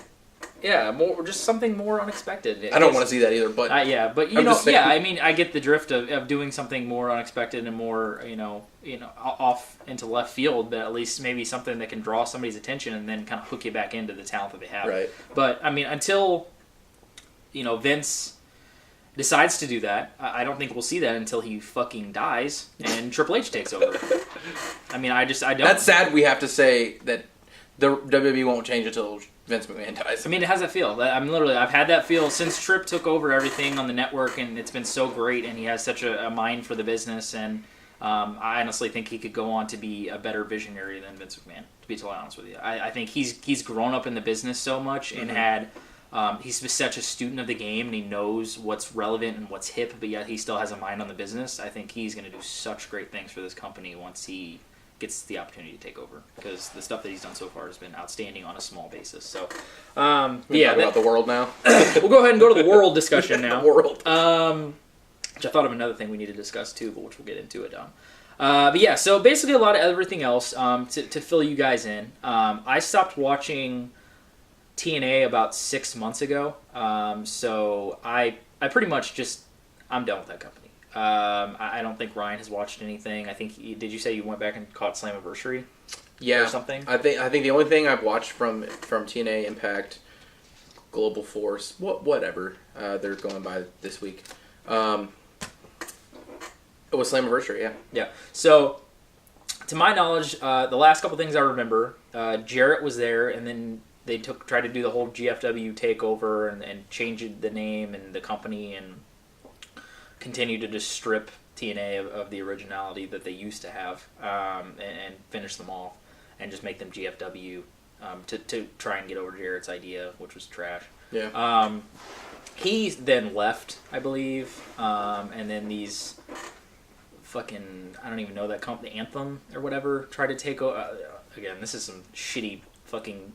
Yeah, just something more unexpected. I don't want to see that either, but but you know, I mean, I get the drift of doing something more unexpected and more, you know, off into left field, but at least maybe something that can draw somebody's attention and then kind of hook you back into the talent that they have. Right. But I mean, until Vince decides to do that, I don't think we'll see that until he fucking dies and Triple H takes over. I mean, I don't. That's sad. We have to say that the WWE won't change until Vince McMahon dies. I mean, how's that feel? I've had that feel since Tripp took over everything on the network, and it's been so great, and he has such a mind for the business, and I honestly think he could go on to be a better visionary than Vince McMahon, to be totally honest with you. I think he's grown up in the business so much and he's such a student of the game, and he knows what's relevant and what's hip, but yet he still has a mind on the business. I think he's going to do such great things for this company once he gets the opportunity to take over, because the stuff that he's done so far has been outstanding on a small basis. So, talk about the world now. We'll go ahead and go to the world discussion now. The world. Which I thought of another thing we need to discuss too, but which we'll get into it. But yeah, so basically a lot of everything else to fill you guys in. I stopped watching TNA about 6 months ago, so I pretty much I'm done with that company. I don't think Ryan has watched anything. I think did you say you went back and caught Slammiversary? Yeah, or something. I think the only thing I've watched from TNA Impact, Global Force, whatever they're going by this week. It was Slammiversary, yeah. Yeah. So, to my knowledge, the last couple things I remember, Jarrett was there, and then they tried to do the whole GFW takeover and change the name and the company and continue to just strip TNA of the originality that they used to have and finish them off and just make them GFW to try and get over Jarrett's idea, which was trash. Yeah. He then left, I believe, and then these fucking, I don't even know that company, Anthem or whatever, tried to take over. Again, this is some shitty fucking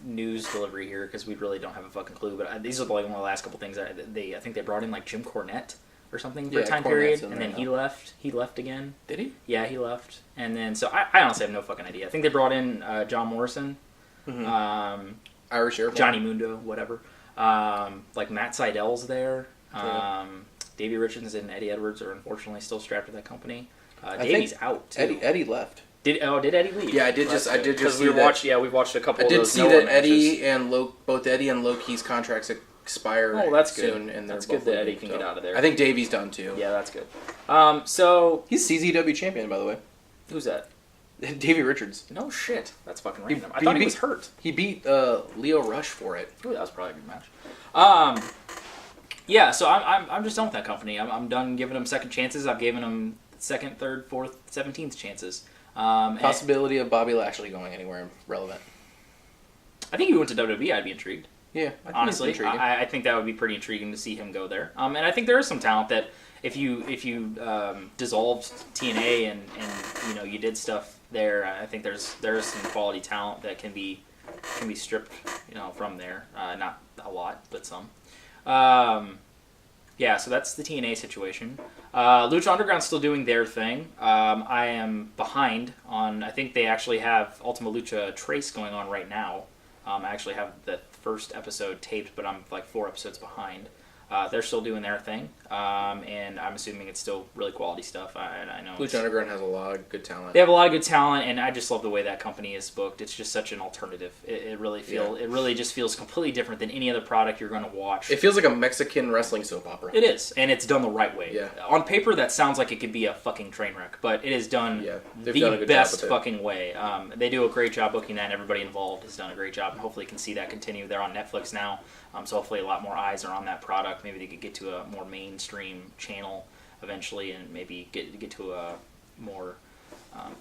news delivery here because we really don't have a fucking clue, but these are like one of the last couple things I think they brought in like Jim Cornette or something for a time period, and then he left. He left again. Did he? Yeah, he left. And then, so I honestly have no fucking idea. I think they brought in John Morrison, Irish Airborne, Johnny Mundo, whatever. Like Matt Seidel's there. Davey Richards and Eddie Edwards are unfortunately still strapped to that company. Davey's out too. Eddie left. Did Eddie leave? Yeah, I did just see we watched. Yeah, we watched a couple. I did of those see Noah that matches. both Eddie and Loki's contracts expire. Oh, that's good. Soon, and that's good that Eddie can get out of there. I think Davey's done too. Yeah, that's good. So he's CZW champion, by the way. Who's that? Davey Richards. No shit. That's fucking random. I thought he was hurt. He beat Leo Rush for it. Ooh, that was probably a good match. Yeah, so I'm just done with that company. I'm done giving them second chances. I've given them second, third, fourth, 17th chances. Possibility of Bobby Lashley going anywhere relevant. I think if he went to WWE, I'd be intrigued. Yeah, honestly, I think that would be pretty intriguing to see him go there. And I think there is some talent that if you dissolved TNA and you did stuff there, I think there is some quality talent that can be stripped from there. Not a lot, but some. Yeah, so that's the TNA situation. Lucha Underground's still doing their thing. I am behind on. I think they actually have Ultima Lucha Trace going on right now. I actually have the first episode taped, but I'm like 4 episodes behind. They're still doing their thing, and I'm assuming it's still really quality stuff. I know Lucha Underground has a lot of good talent. They have a lot of good talent, and I just love the way that company is booked. It's just such an alternative. It really just feels completely different than any other product you're going to watch. It feels like a Mexican wrestling soap opera. It is, and it's done the right way. Yeah. On paper, that sounds like it could be a fucking train wreck, but it is done the best fucking way. They do a great job booking that, and everybody involved has done a great job, and hopefully can see that continue. They're on Netflix now, so hopefully a lot more eyes are on that product. Maybe they could get to a more mainstream channel eventually, and maybe get to a more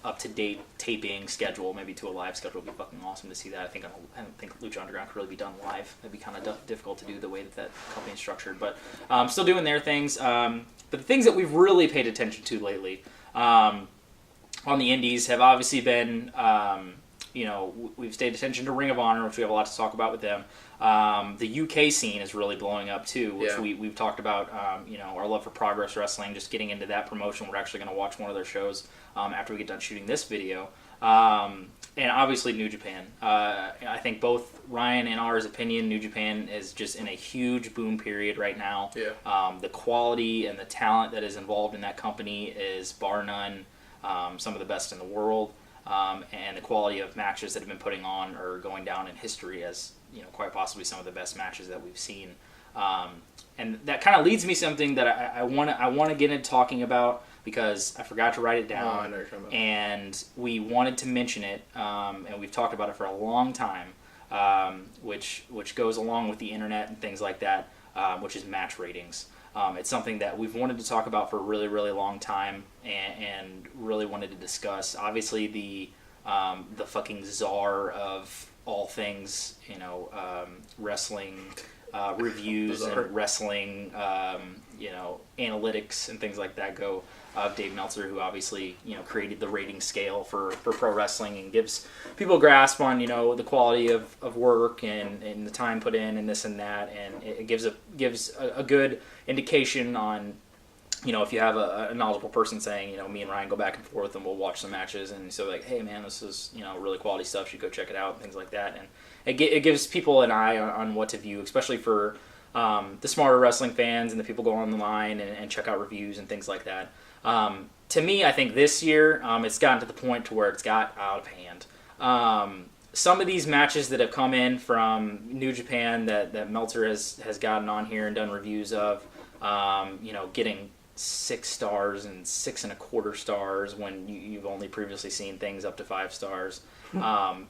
up-to-date taping schedule, maybe to a live schedule. Would be fucking awesome to see that. I don't think Lucha Underground could really be done live. That'd be kind of difficult to do the way that company is structured, but still doing their things. But the things that we've really paid attention to lately on the indies have obviously been, we've stayed attention to Ring of Honor, which we have a lot to talk about with them. The UK scene is really blowing up too, which we've talked about. Our love for Progress Wrestling, just getting into that promotion. We're actually going to watch one of their shows after we get done shooting this video. And obviously New Japan. I think both Ryan and ours opinion, New Japan is just in a huge boom period right now. Yeah. The quality and the talent that is involved in that company is bar none some of the best in the world. And the quality of matches that have been putting on are going down in history as quite possibly some of the best matches that we've seen. And that kind of leads me something that I want to get into talking about, because I forgot to write it down. Oh, I know what you're talking about. And we wanted to mention it, and we've talked about it for a long time, which goes along with the internet and things like that, which is match ratings. It's something that we've wanted to talk about for a really, really long time, and really wanted to discuss. Obviously, the fucking czar of all things, wrestling reviews and wrestling, analytics and things like that go of Dave Meltzer, who obviously created the rating scale for pro wrestling and gives people a grasp on the quality of work and the time put in and this and that, and it gives a good indication on if you have a knowledgeable person saying me and Ryan go back and forth and we'll watch some matches, and so like, hey man, this is really quality stuff, you should go check it out and things like that, and it gives people an eye on what to view, especially for the smarter wrestling fans and the people go online and check out reviews and things like that. To me, I think this year it's gotten to the point to where it's got out of hand. Some of these matches that have come in from New Japan that Meltzer has gotten on here and done reviews of, getting 6 stars and 6.25 stars when you've only previously seen things up to 5 stars,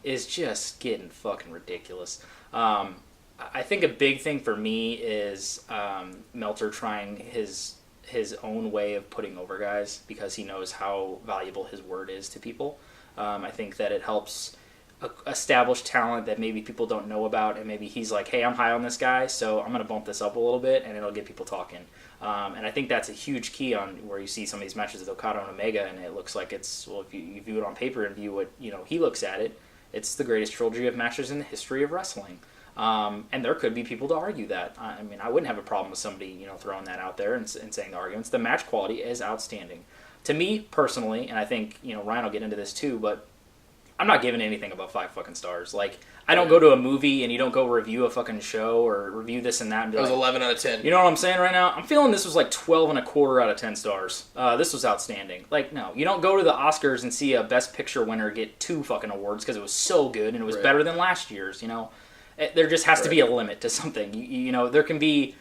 is just getting fucking ridiculous. I think a big thing for me is Meltzer trying his own way of putting over guys, because he knows how valuable his word is to people. I think that it helps establish talent that maybe people don't know about, and maybe he's like, hey, I'm high on this guy, so I'm going to bump this up a little bit, and it'll get people talking. And I think that's a huge key on where you see some of these matches with Okada and Omega, and it looks like it's, well, if you view it on paper and view what he looks at it, it's the greatest trilogy of matches in the history of wrestling. And there could be people to argue that. I mean, I wouldn't have a problem with somebody, throwing that out there and saying the arguments. The match quality is outstanding. To me, personally, and I think, Ryan will get into this too, but I'm not giving anything above 5 fucking stars. Like, I don't go to a movie and you don't go review a fucking show or review this and that and be it was like, 11 out of 10. You know what I'm saying right now? I'm feeling this was like 12.25 out of 10 stars. This was outstanding. Like, no, you don't go to the Oscars and see a Best Picture winner get 2 fucking awards because it was so good and it was better than last year's, There just has to be a limit to something. There can be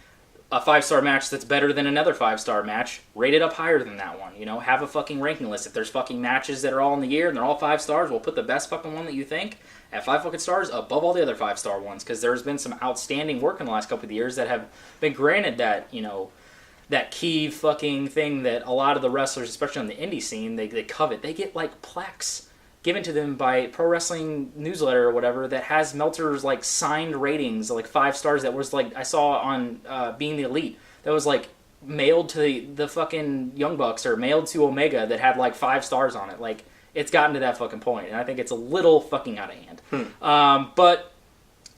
a 5-star match that's better than another 5-star match, rated up higher than that one. Have a fucking ranking list. If there's fucking matches that are all in the year and they're all 5 stars, we'll put the best fucking one that you think at 5 fucking stars above all the other 5-star ones, because there's been some outstanding work in the last couple of years that have been granted that, that key fucking thing that a lot of the wrestlers, especially on the indie scene, they covet. They get like plaques given to them by Pro Wrestling Newsletter or whatever that has Meltzer's like signed ratings, like 5 stars, that was like, I saw on Being the Elite, that was like mailed to the fucking Young Bucks or mailed to Omega, that had like 5 stars on it. Like, it's gotten to that fucking point, and I think it's a little fucking out of hand. But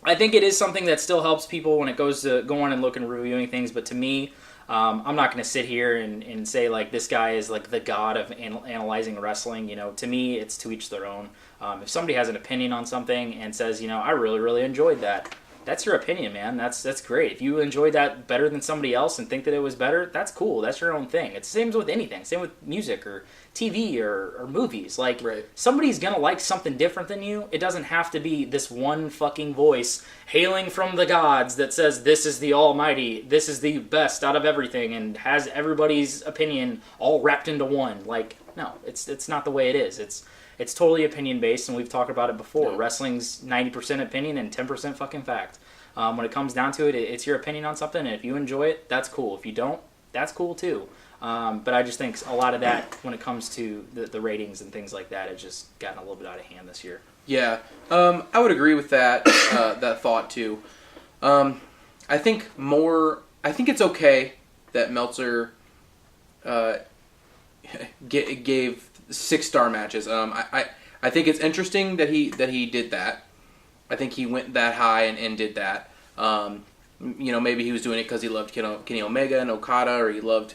I think it is something that still helps people when it goes to going and looking and reviewing things. But to me, I'm not going to sit here and say like this guy is like the god of analyzing wrestling. To me, it's to each their own. If somebody has an opinion on something and says, I really, really enjoyed that, That's your opinion, man. That's great. If you enjoyed that better than somebody else and think that it was better, that's cool. That's your own thing. It's the same with anything. Same with music or TV or movies. Like, somebody's going to like something different than you. It doesn't have to be this one fucking voice hailing from the gods that says this is the almighty, this is the best out of everything, and has everybody's opinion all wrapped into one. Like, no, it's not the way it is. It's totally opinion-based, and we've talked about it before. Yeah. Wrestling's 90% opinion and 10% fucking fact. When it comes down to it, it's your opinion on something, and if you enjoy it, that's cool. If you don't, that's cool too. But I just think a lot of that, when it comes to the ratings and things like that, it's just gotten a little bit out of hand this year. Yeah, I would agree with that that thought too. I think it's okay that Meltzer gave 6-star matches. I think it's interesting that he did that. I think he went that high and did that. Maybe he was doing it because he loved Kenny Omega and Okada, or he loved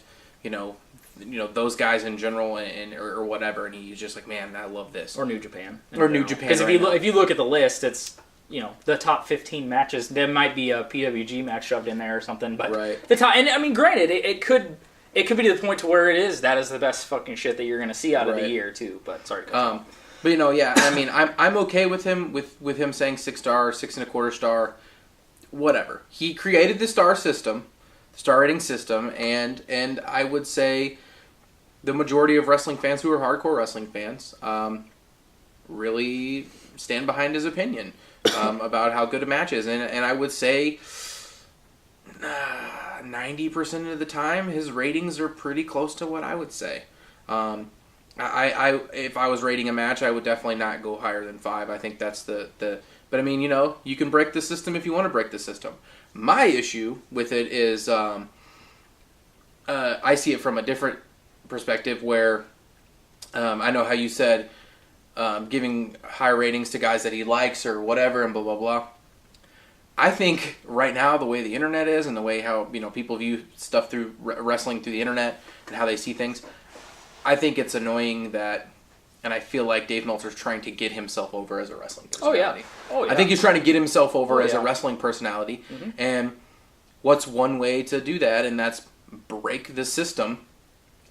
those guys in general or whatever, and he's just like, man, I love this. Or New Japan. New Japan. Because if you look at the list, it's the top 15 matches. There might be a PWG match shoved in there or something, but the top. And I mean, granted, it could be to the point to where that is the best fucking shit that you're going to see out of the year too. But sorry to cut you off. But yeah, I mean, I'm okay with him with him saying 6-star, 6.25 star, whatever. He created the star rating system, and I would say the majority of wrestling fans who are hardcore wrestling fans really stand behind his opinion about how good a match is, and I would say 90% of the time his ratings are pretty close to what I would say. If I was rating a match, I would definitely not go higher than 5. I think that's the. But I mean, you can break the system if you want to break the system. My issue with it is, I see it from a different perspective where, I know how you said, giving high ratings to guys that he likes or whatever and blah blah blah. I think right now the way the internet is and the way how people view stuff through wrestling through the internet and how they see things. I think it's annoying that, and I feel like Dave Meltzer's trying to get himself over as a wrestling personality. Oh yeah. I think he's trying to get himself over as a wrestling personality, and what's one way to do that, and that's break the system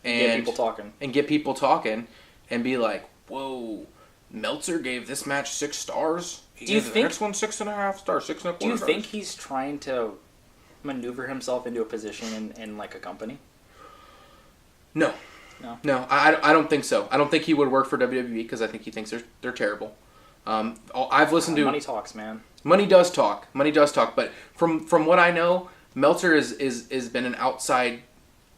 and get people talking, and be like, whoa, Meltzer gave this match 6 stars. He gave the next one 6.5 stars, 6.25 stars. Do you think he's trying to maneuver himself into a position in like a company? No, I don't think so. I don't think he would work for WWE because I think he thinks they're terrible. I've listened to money talks, man. Money does talk. But from what I know, Meltzer is been an outside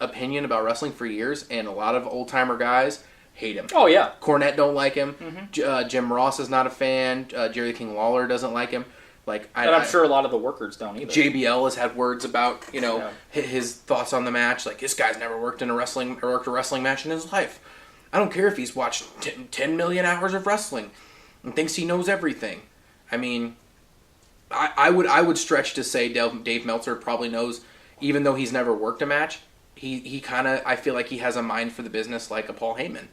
opinion about wrestling for years, and a lot of old timer guys hate him. Oh yeah, Cornette don't like him. Jim Ross is not a fan. Jerry King Lawler doesn't like him. I'm sure a lot of the workers don't either. JBL has had words about his thoughts on the match. Like, this guy's never worked a wrestling match in his life. I don't care if he's watched 10 million hours of wrestling and thinks he knows everything. I mean, I would stretch to say Dave Meltzer probably knows, even though he's never worked a match. He kind of, I feel like he has a mind for the business like a Paul Heyman.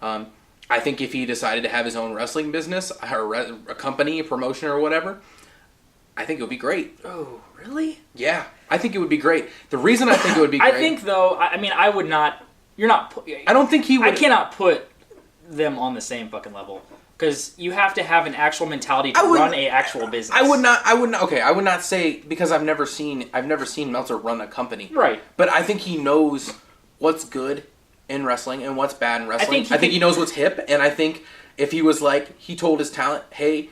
I think if he decided to have his own wrestling business or a company, a promotion, or whatever, I think it would be great. Oh, really? Yeah, I think it would be great. The reason I think it would be great... I think, though, I mean, I would not... You're not... I don't think he would... I cannot put them on the same fucking level. Because you have to have an actual mentality to run a actual business. I would not say... Because I've never seen Meltzer run a company. Right. But I think he knows what's good in wrestling and what's bad in wrestling. I think he knows what's hip, and I think if he was like... He told his talent, hey...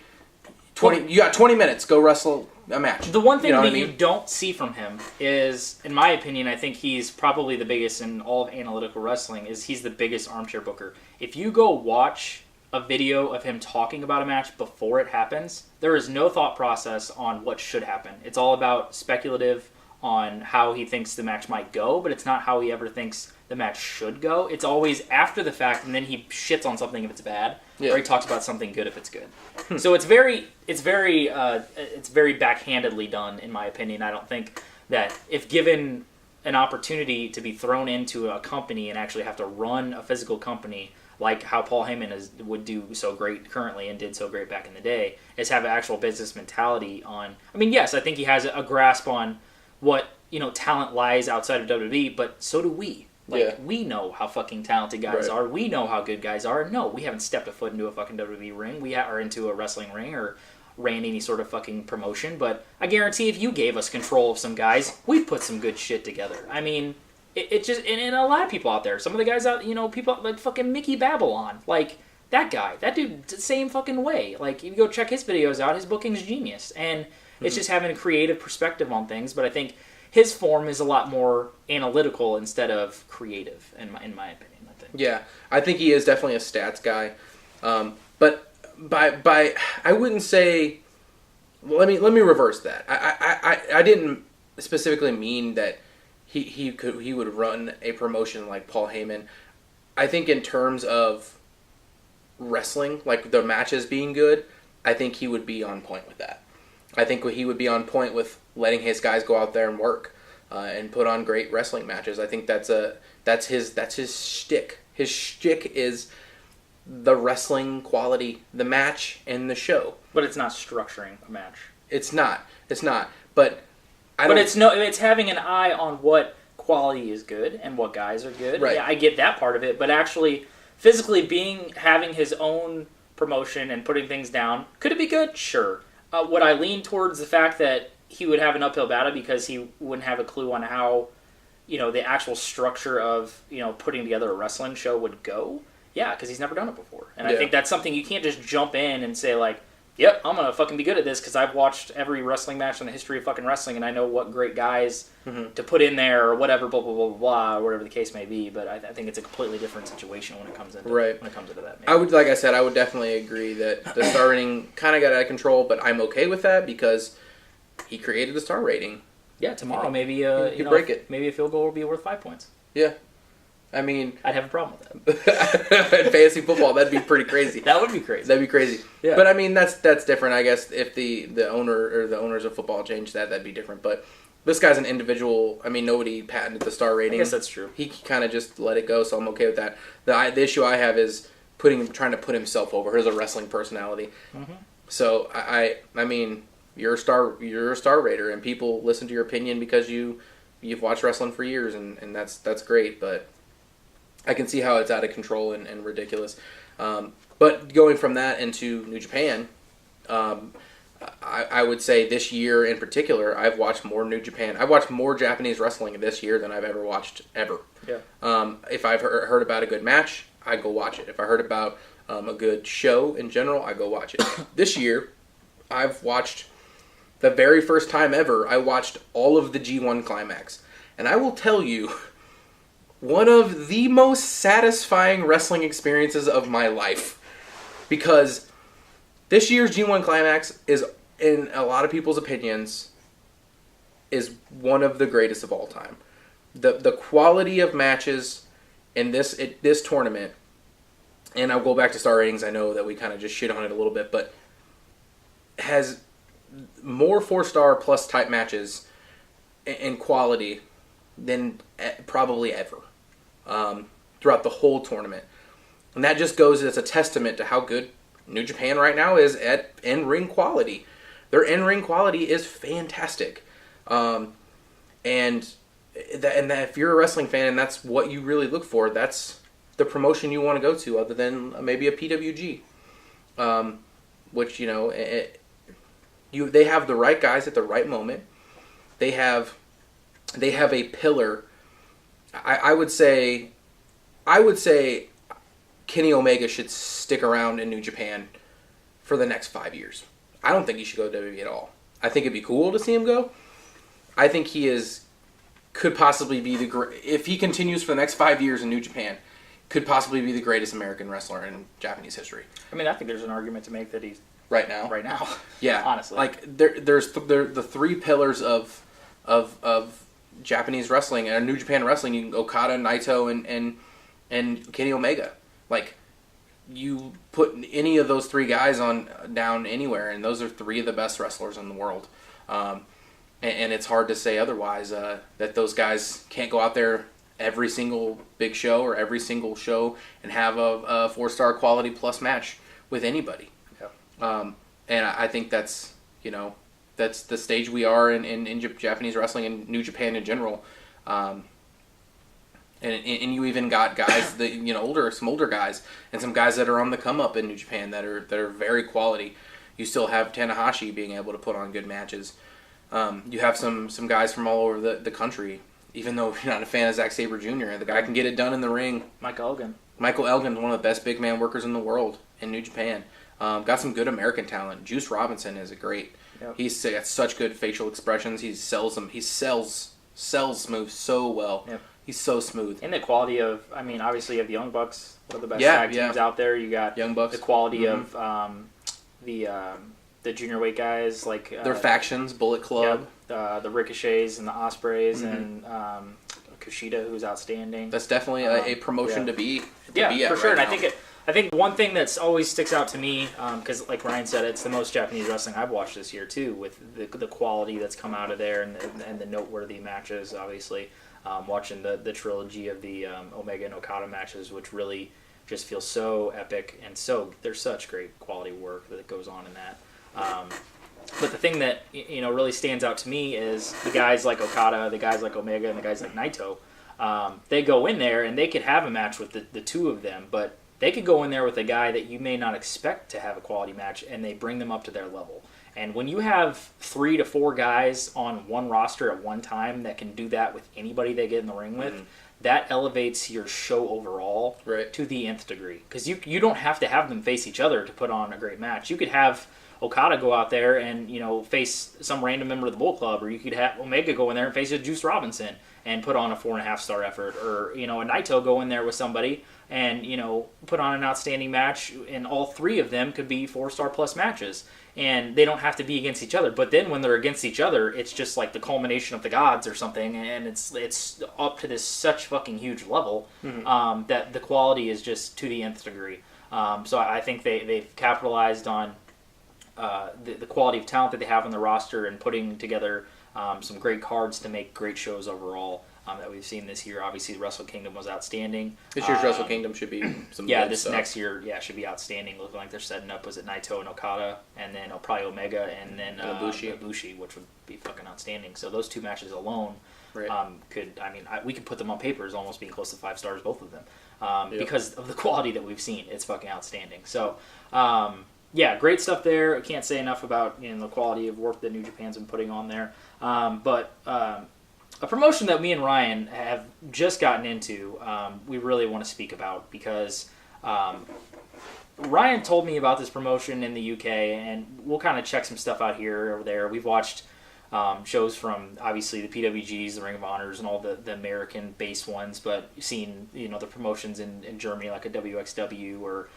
you got 20 minutes, go wrestle a match. The one thing you don't see from him is, in my opinion, I think he's probably the biggest in all of analytical wrestling, is he's the biggest armchair booker. If you go watch a video of him talking about a match before it happens, there is no thought process on what should happen. It's all about speculative on how he thinks the match might go, but it's not how he ever thinks the match should go. It's always after the fact, and then he shits on something if it's bad, or he talks about something good if it's good. So it's very backhandedly done, in my opinion. I don't think that if given an opportunity to be thrown into a company and actually have to run a physical company like how Paul Heyman would do so great currently and did so great back in the day, is have an actual business mentality on... I mean, yes, I think he has a grasp on what, talent lies outside of WWE, but so do we. We know how fucking talented guys are. We know how good guys are. No, we haven't stepped a foot into a fucking WWE ring. We are into a wrestling ring or ran any sort of fucking promotion, but I guarantee if you gave us control of some guys, we'd put some good shit together. I mean... It just, and a lot of people out there, some of the guys out, people like fucking Mickey Babylon, like that guy, that dude, same fucking way. Like, if you go check his videos out, his booking's genius, and it's just having a creative perspective on things. But I think his form is a lot more analytical instead of creative, in my opinion. I think. Yeah, I think he is definitely a stats guy, but by I wouldn't say. Let me reverse that. I didn't specifically mean that. He would run a promotion like Paul Heyman. I think in terms of wrestling, like the matches being good, I think he would be on point with that. I think he would be on point with letting his guys go out there and work and put on great wrestling matches. I think that's his shtick. His shtick is the wrestling quality, the match and the show. But it's not structuring a match. It's not. But. It's having an eye on what quality is good and what guys are good. Right. Yeah, I get that part of it, but actually, physically having his own promotion and putting things down, could it be good? Sure. Would I lean towards the fact that he would have an uphill battle because he wouldn't have a clue on how, the actual structure of, putting together a wrestling show would go? Yeah, because he's never done it before, and I think that's something you can't just jump in and say like, yep, I'm going to fucking be good at this because I've watched every wrestling match in the history of fucking wrestling and I know what great guys to put in there or whatever, blah, blah, blah, blah, or whatever the case may be. But I think it's a completely different situation when it comes into that. Maybe. I would definitely agree that the star rating kind of got out of control, but I'm okay with that because he created the star rating. Yeah, tomorrow maybe break it. Maybe a field goal will be worth 5 points. Yeah. I mean... I'd have a problem with that. In fantasy football, that'd be pretty crazy. That would be crazy. That'd be crazy. Yeah. But I mean, that's different. I guess if the owner or the owners of football changed that'd be different. But this guy's an individual. I mean, nobody patented the star rating. I guess that's true. He kind of just let it go, so I'm okay with that. The issue I have is trying to put himself over. Here's a wrestling personality. Mm-hmm. So I mean, you're a star rater, and people listen to your opinion because you've watched wrestling for years, and that's great. But I can see how it's out of control and ridiculous. But going from that into New Japan, I would say this year in particular, I've watched more New Japan. I've watched more Japanese wrestling this year than I've ever watched ever. Yeah. If I've heard about a good match, I go watch it. If I heard about a good show in general, I go watch it. This year, I've watched, the very first time ever, I watched all of the G1 Climax. And I will tell you... one of the most satisfying wrestling experiences of my life. Because this year's G1 Climax is, in a lot of people's opinions, is one of the greatest of all time. The quality of matches in this tournament, and I'll go back to star ratings, I know that we kind of just shit on it a little bit, but has more 4-star plus type matches in quality than probably ever. Throughout the whole tournament. And that just goes as a testament to how good New Japan right now is at in-ring quality. Their in-ring quality is fantastic. And if you're a wrestling fan and that's what you really look for, that's the promotion you want to go to other than maybe a PWG. Which, they have the right guys at the right moment. They have a pillar. I would say Kenny Omega should stick around in New Japan for the next 5 years. I don't think he should go to WWE at all. I think it'd be cool to see him go. I think could possibly be if he continues for the next 5 years in New Japan, could possibly be the greatest American wrestler in Japanese history. I mean, I think there's an argument to make that he's right now. Yeah, honestly, like there's the three pillars of Japanese wrestling and New Japan wrestling. You can Okada, Naito, and Kenny Omega. Like, you put any of those three guys down anywhere, and those are three of the best wrestlers in the world. and it's hard to say otherwise, that those guys can't go out there every single big show or every single show and have a 4-star quality plus match with anybody. Yeah. And I think that's, that's the stage we are in Japanese wrestling and New Japan in general. And you even got guys that, some older guys and some guys that are on the come up in New Japan that are very quality. You still have Tanahashi being able to put on good matches. You have some guys from all over the country. Even though you're not a fan of Zack Sabre Jr., the guy can get it done in the ring. Michael Elgin, one of the best big man workers in the world in New Japan. Got some good American talent. Juice Robinson is a great. Yep. He's got such good facial expressions. He sells them. He sells moves so well. Yep. He's so smooth. And the quality of, obviously you have the Young Bucks, one of the best tag teams out there. You got Young Bucks. The quality of the junior weight guys, like their factions, Bullet Club, the Ricochets and the Ospreys, and Kushida, who's outstanding. That's definitely a promotion to be. For sure. And I think one thing that's always sticks out to me, because like Ryan said, it's the most Japanese wrestling I've watched this year too, with the quality that's come out of there and the noteworthy matches. Obviously, watching the trilogy of the Omega and Okada matches, which really just feels so epic, and there's such great quality work that goes on in that. But the thing that really stands out to me is the guys like Okada, the guys like Omega, and the guys like Naito. They go in there and they could have a match with the two of them, but they could go in there with a guy that you may not expect to have a quality match, and they bring them up to their level. And when you have 3 to 4 guys on one roster at one time that can do that with anybody they get in the ring with, that elevates your show overall to the nth degree. Because you don't have to have them face each other to put on a great match. You could have Okada go out there and face some random member of the Bullet Club, or you could have Omega go in there and face a Juice Robinson and put on a 4.5-star effort, or a Naito go in there with somebody and put on an outstanding match, and all 3 of them could be 4-star plus matches, and they don't have to be against each other. But then when they're against each other, it's just like the culmination of the gods or something, and it's up to this such fucking huge level that the quality is just to the nth degree. So I think they've capitalized on the quality of talent that they have on the roster and putting together some great cards to make great shows overall that we've seen this year. Obviously, Wrestle Kingdom was outstanding. This year's Wrestle Kingdom should be some good this stuff. Next year, should be outstanding. Looking like they're setting up, was it Naito and Okada, and then probably Omega, and then Ibushi, which would be fucking outstanding. So those 2 matches alone we could put them on paper as almost being close to 5 stars, both of them, because of the quality that we've seen. It's fucking outstanding. So, great stuff there. I can't say enough about the quality of work that New Japan's been putting on there. But a promotion that me and Ryan have just gotten into, we really want to speak about, because Ryan told me about this promotion in the UK, and we'll kind of check some stuff out here or there. We've watched shows from, obviously, the PWGs, the Ring of Honors, and all the American-based ones, but seen the promotions in Germany, like a WXW, or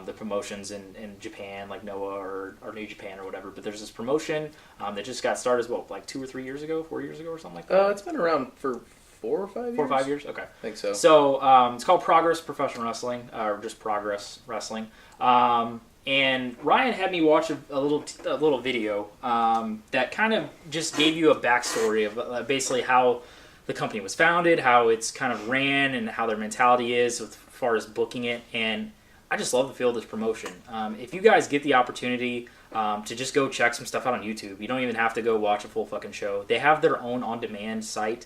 the promotions in Japan, like Noah or New Japan or whatever. But there's this promotion that just got started, like 2 or 3 years ago, 4 years ago or something like that? It's been around for 4 or 5 years. 4 or 5 years? Okay. I think so. So it's called Progress Professional Wrestling, or just Progress Wrestling. And Ryan had me watch a little video that kind of just gave you a backstory of basically how the company was founded, how it's kind of ran, and how their mentality is as far as booking it. And I just love the feel of this promotion. If you guys get the opportunity to just go check some stuff out on YouTube, you don't even have to go watch a full fucking show. They have their own on-demand site.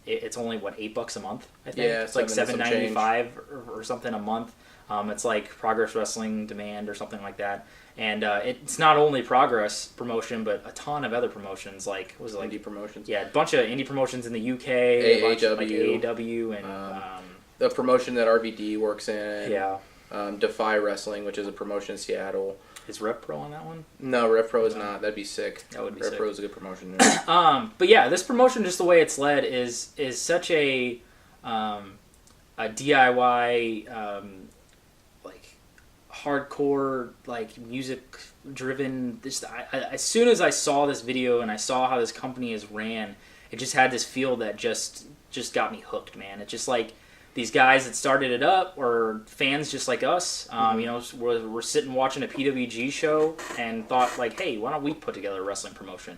It's only $8 a month, I think. Yeah, it's like $7.95 or something a month. It's like Progress Wrestling Demand or something like that. And it's not only Progress promotion, but a ton of other promotions. Like, was it like indie promotions? Yeah, a bunch of indie promotions in the UK. AAW, a bunch of, like AAW, and the promotion that RVD works in. Yeah. Defy Wrestling, which is a promotion in Seattle. Is Rev Pro on that one? No, Rev Pro is not. That'd be sick. That would be Rev sick. Pro is a good promotion. But yeah, this promotion, just the way it's led, is such a DIY, like hardcore, like music driven. As soon as I saw this video and I saw how this company is ran, it just had this feel that just got me hooked, man. It's just like these guys that started it up were fans just like us. We're sitting watching a PWG show and thought like, hey, why don't we put together a wrestling promotion?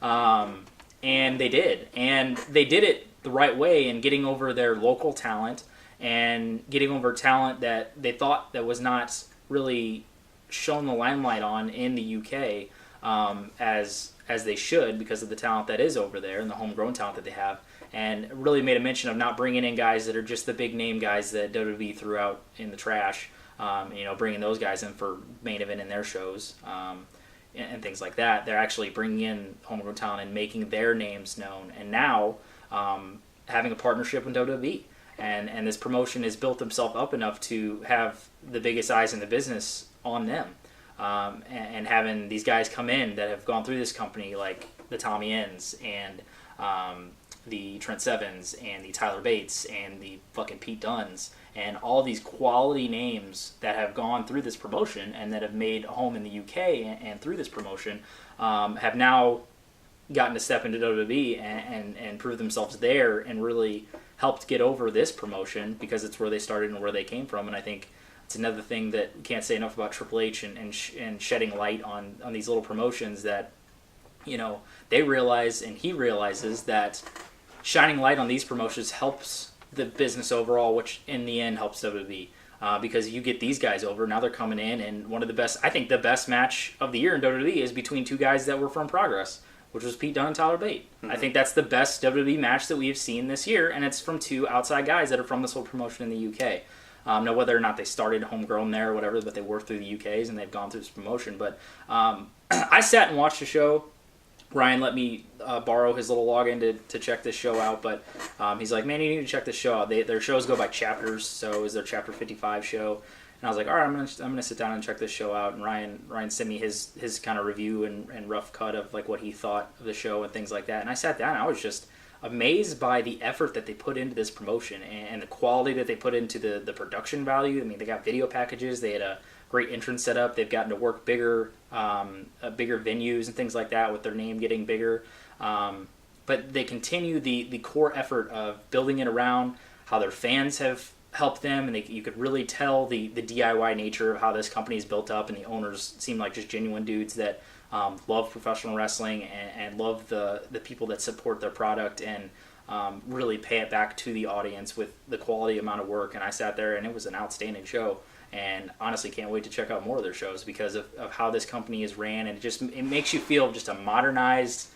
And they did. And they did it the right way in getting over their local talent and getting over talent that they thought that was not really shown the limelight on in the UK as they should because of the talent that is over there and the homegrown talent that they have. And really made a mention of not bringing in guys that are just the big name guys that WWE threw out in the trash. Bringing those guys in for main event in their shows and things like that. They're actually bringing in homegrown talent and making their names known. And now having a partnership with WWE. And this promotion has built themselves up enough to have the biggest eyes in the business on them. And having these guys come in that have gone through this company, like the Tommy Ends and the Trent Sevens and the Tyler Bates and the fucking Pete Dunnes and all these quality names that have gone through this promotion and that have made a home in the UK and through this promotion have now gotten to step into WWE and prove themselves there and really helped get over this promotion because it's where they started and where they came from. And I think it's another thing that we can't say enough about Triple H and shedding light on these little promotions that, they realize and he realizes that shining light on these promotions helps the business overall, which in the end helps WWE. Because you get these guys over, now they're coming in, and one of the best, I think the best match of the year in WWE is between two guys that were from Progress, which was Pete Dunne and Tyler Bate. Mm-hmm. I think that's the best WWE match that we have seen this year, and it's from two outside guys that are from this whole promotion in the UK. Now, whether or not they started homegrown there or whatever, but they worked through the UKs and they've gone through this promotion. But I sat and watched the show. Ryan let me borrow his little login to check this show out, but he's like, man, you need to check this show out. Their shows go by chapters, so it was their Chapter 55 show. And I was like, all right, I'm gonna sit down and check this show out. And Ryan sent me his kind of review and rough cut of like what he thought of the show and things like that. And I sat down and I was just amazed by the effort that they put into this promotion and the quality that they put into the production value. I mean, they got video packages. They had a great entrance setup. They've gotten to work bigger venues and things like that with their name getting bigger. But they continue the core effort of building it around how their fans have helped them, and you could really tell the DIY nature of how this company is built up, and the owners seem like just genuine dudes that love professional wrestling and love the people that support their product and really pay it back to the audience with the quality amount of work. And I sat there and it was an outstanding show, and honestly can't wait to check out more of their shows because of how this company is ran, and it makes you feel just a modernized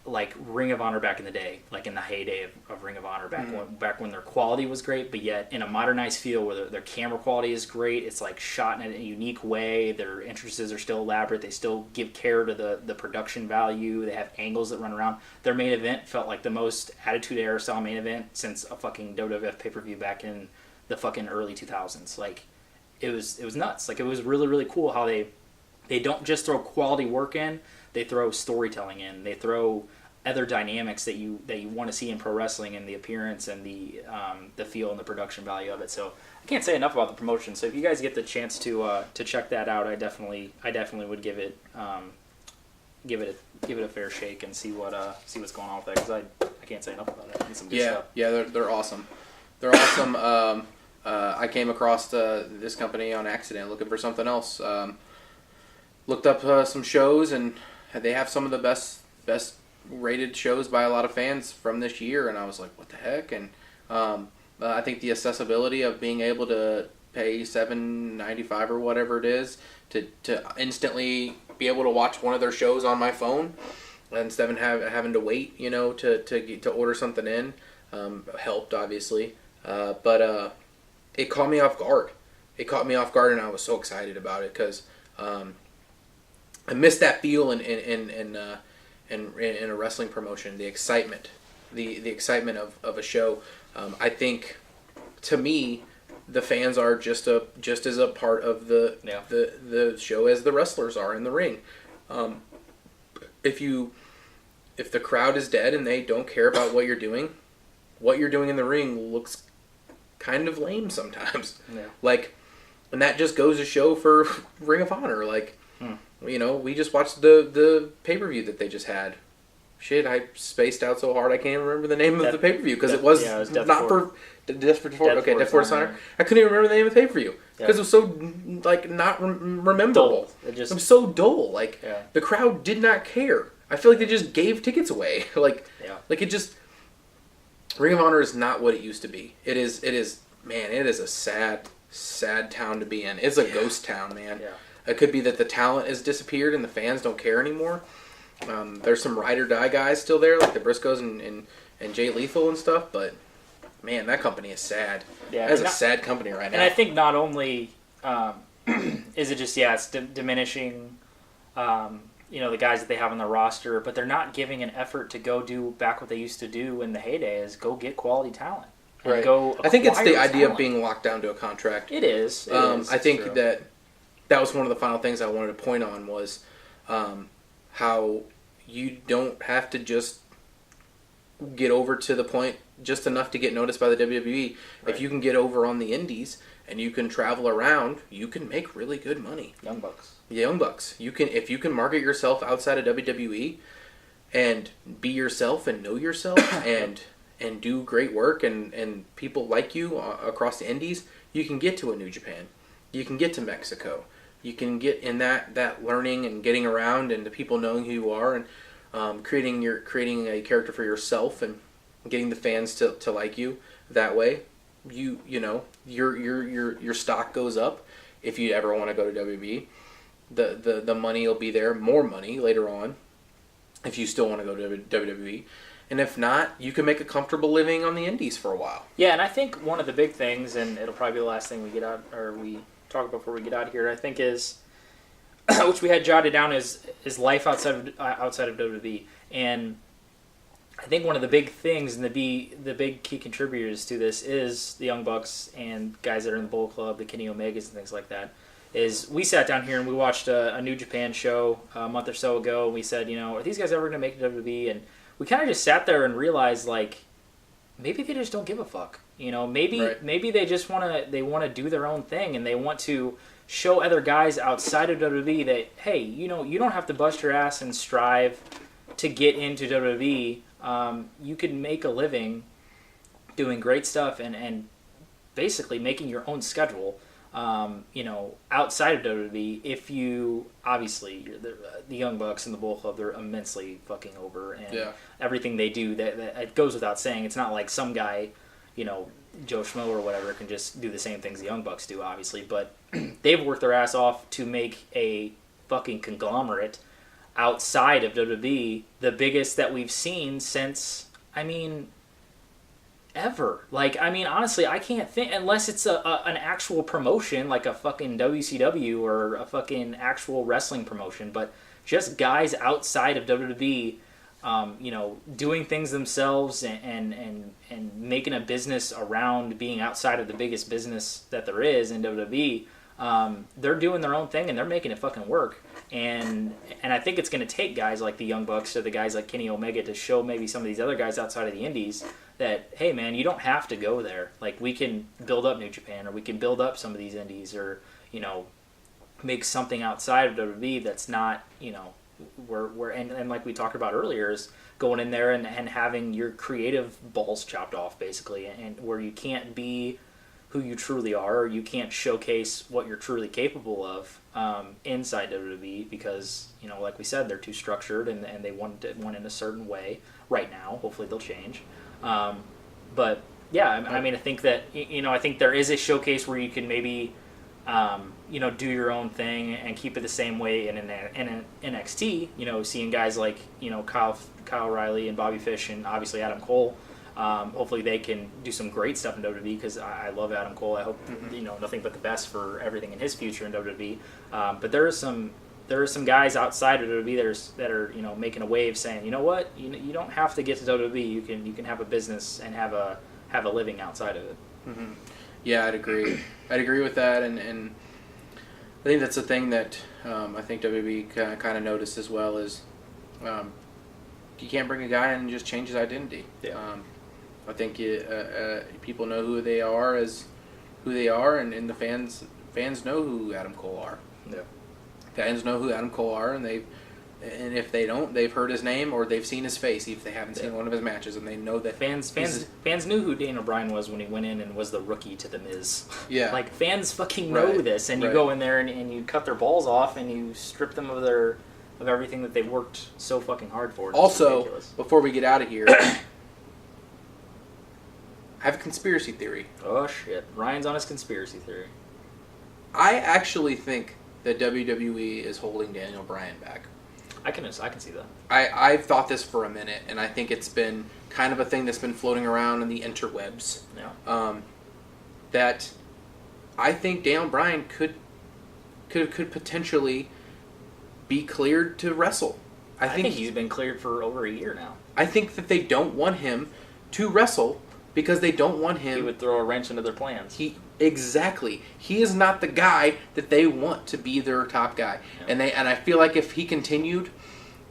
like Ring of Honor back in the day, like in the heyday of Ring of Honor back when their quality was great, but yet in a modernized feel where their camera quality is great. It's like shot in a unique way. Their entrances are still elaborate. They still give care to the production value. They have angles that run around. Their main event felt like the most Attitude Era style main event since a fucking WWF pay-per-view back in the fucking early 2000s. Like it was nuts. Like it was really, really cool how they don't just throw quality work in. They throw storytelling in. They throw other dynamics that you want to see in pro wrestling, and the appearance and the feel and the production value of it. So I can't say enough about the promotion. So if you guys get the chance to check that out, I definitely would give it a fair shake and see what's going on with that, because I can't say enough about it. It's some good stuff. Yeah, they're awesome. They're awesome. I came across this company on accident looking for something else. Looked up some shows, and they have some of the best rated shows by a lot of fans from this year, and I was like, what the heck? And I think the accessibility of being able to pay $7.95 or whatever it is to instantly be able to watch one of their shows on my phone instead of having to wait, to order something in, helped obviously, but it caught me off guard. It caught me off guard, and I was so excited about it because I missed that feel in a wrestling promotion, the excitement, the excitement of a show. I think, to me, the fans are just as a part of the show as the wrestlers are in the ring. If the crowd is dead and they don't care about what you're doing in the ring looks kind of lame sometimes. Yeah. Like, and that just goes to show for Ring of Honor. Like, we just watched the pay-per-view that they just had. Shit, I spaced out so hard I can't even remember the name of the pay-per-view because it was not for Death Force Honor. I couldn't even remember the name of the pay-per-view because it was so not rememberable. It was so dull. Like the crowd did not care. I feel like they just gave tickets away. Like it just Ring of Honor is not what it used to be. It is man, it is a sad town to be in. It's a ghost town, man. Yeah. It could be that the talent has disappeared and the fans don't care anymore. There's some ride or die guys still there, like the Briscoes and Jay Lethal and stuff, but man, that company is sad. Yeah, that's a sad company right now. And I think not only is it just it's diminishing, the guys that they have on the roster, but they're not giving an effort to go do back what they used to do in the heyday, is go get quality talent. Right. Go I think it's the idea talent. of being locked down to a contract. It is. I think that was one of the final things I wanted to point on was how you don't have to just get over to the point just enough to get noticed by the WWE. Right. If you can get over on the indies and you can travel around, you can make really good money. Young Bucks. Young Bucks. If you can market yourself outside of WWE and be yourself and know yourself and do great work and people like you across the indies, you can get to a New Japan. You can get to Mexico. You can get in that learning and getting around and the people knowing who you are and creating a character for yourself and getting the fans to like you that way. Your stock goes up if you ever want to go to WWE. The money will be there, more money later on if you still want to go to WWE. And if not, you can make a comfortable living on the indies for a while. Yeah, and I think one of the big things, and it'll probably be the last thing we get out, or we talk about before we get out of here, I think is, which we had jotted down, is life outside of WWE. And I think one of the big things and the big key contributors to this is the Young Bucks and guys that are in the Bullet Club, the Kenny Omegas and things like that. Is we sat down here and we watched a New Japan show a month or so ago, and we said, are these guys ever going to make it to WWE? And we kind of just sat there and realized, like, maybe they just don't give a fuck. Maybe they just want to do their own thing, and they want to show other guys outside of WWE that, hey, you don't have to bust your ass and strive to get into WWE. You can make a living doing great stuff and basically making your own schedule. Outside of WWE, if you obviously the Young Bucks and the Bullet Club, they're immensely fucking over, and everything they do that it goes without saying. It's not like some guy, Joe Schmo or whatever, can just do the same things the Young Bucks do, obviously, but they've worked their ass off to make a fucking conglomerate outside of WWE, the biggest that we've seen since, ever. Honestly, I can't think, unless it's an actual promotion, like a fucking WCW or a fucking actual wrestling promotion, but just guys outside of WWE, doing things themselves and making a business around being outside of the biggest business that there is in WWE. They're doing their own thing and they're making it fucking work. And I think it's going to take guys like the Young Bucks or the guys like Kenny Omega to show maybe some of these other guys outside of the indies that, hey man, you don't have to go there. Like, we can build up New Japan, or we can build up some of these indies, or make something outside of WWE that's not, we're and like we talked about earlier, is going in there and having your creative balls chopped off, basically, and where you can't be who you truly are, or you can't showcase what you're truly capable of inside WWE because, like we said, they're too structured and they want it in a certain way right now. Hopefully they'll change. But yeah, I think that, I think there is a showcase where you can maybe, do your own thing and keep it the same way in NXT, seeing guys like, Kyle O'Reilly and Bobby Fish and obviously Adam Cole. Hopefully they can do some great stuff in WWE because I love Adam Cole. I hope nothing but the best for everything in his future in WWE. But there are some guys outside of WWE that are making a wave, saying, you know what, you don't have to get to WWE. You can have a business and have a living outside of it. Mm-hmm. Yeah, I'd agree. I'd agree with that, and I think that's the thing that I think WWE kind of noticed as well is you can't bring a guy in and just change his identity. Yeah. I think people know who they are as who they are, and the fans know who Adam Cole are. Yeah. Fans know who Adam Cole are, and if they don't, they've heard his name or they've seen his face if they haven't seen one of his matches, and they know that fans knew who Daniel Bryan was when he went in and was the rookie to the Miz. Yeah. Like, fans fucking know this, and you go in there and you cut their balls off and you strip them of of everything that they worked so fucking hard for. It's Also, ridiculous. before we get out of here, I have a conspiracy theory. Oh shit, Ryan's on his conspiracy theory. I actually think that WWE is holding Daniel Bryan back. I can see that. I've thought this for a minute, and I think it's been kind of a thing that's been floating around in the interwebs. Yeah. That I think Daniel Bryan could potentially be cleared to wrestle. I think he's been cleared for over a year now. I think that they don't want him to wrestle because they don't want him. He would throw a wrench into their plans. Exactly. He is not the guy that they want to be their top guy. Yeah. And I feel like if he continued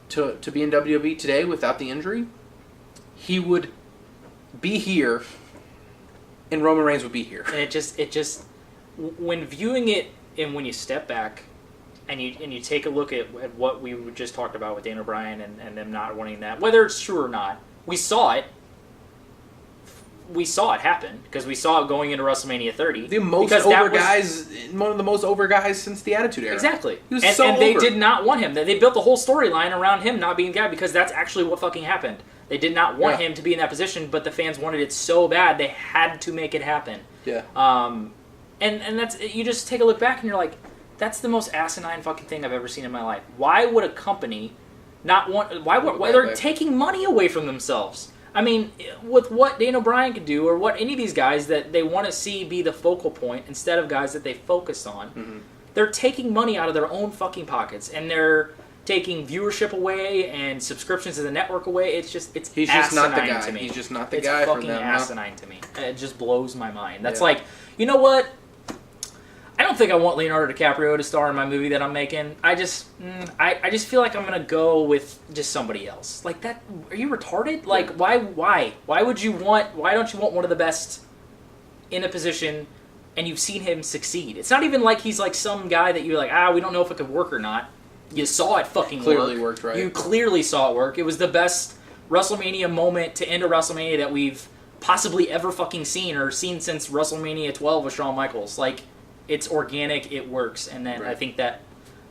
to be in WWE today without the injury, he would be here and Roman Reigns would be here. And it just when viewing it and when you step back and you take a look at what we just talked about with Daniel Bryan and them not wanting that, whether it's true or not, we saw it. We saw it happen because we saw it going into WrestleMania 30. The most over guys, one of the most over guys since the Attitude Era. Exactly. He was so over. They did not want him. They built the whole storyline around him not being the guy because that's actually what fucking happened. They did not want him to be in that position, but the fans wanted it so bad they had to make it happen. Yeah. And that's, you just take a look back and you're like, that's the most asinine fucking thing I've ever seen in my life. Why would a company not want? Why they're taking money away from themselves? I mean, with what Daniel Bryan could do, or what any of these guys that they want to see be the focal point instead of guys that they focus on, they're taking money out of their own fucking pockets, and they're taking viewership away and subscriptions to the network away. He's just not the guy. To me. He's just not the guy. It's fucking asinine to me. It just blows my mind. That's like, you know what? I don't think I want Leonardo DiCaprio to star in my movie that I'm making. I just feel like I'm gonna go with just somebody else. Like that? Are you retarded? Like why would you want? Why don't you want one of the best in a position? And you've seen him succeed. It's not even like he's like some guy that you're like, we don't know if it could work or not. You saw it fucking clearly worked, right? You clearly saw it work. It was the best WrestleMania moment to end a WrestleMania that we've possibly ever fucking seen or seen since WrestleMania 12 with Shawn Michaels. Like, it's organic, it works, and then I think that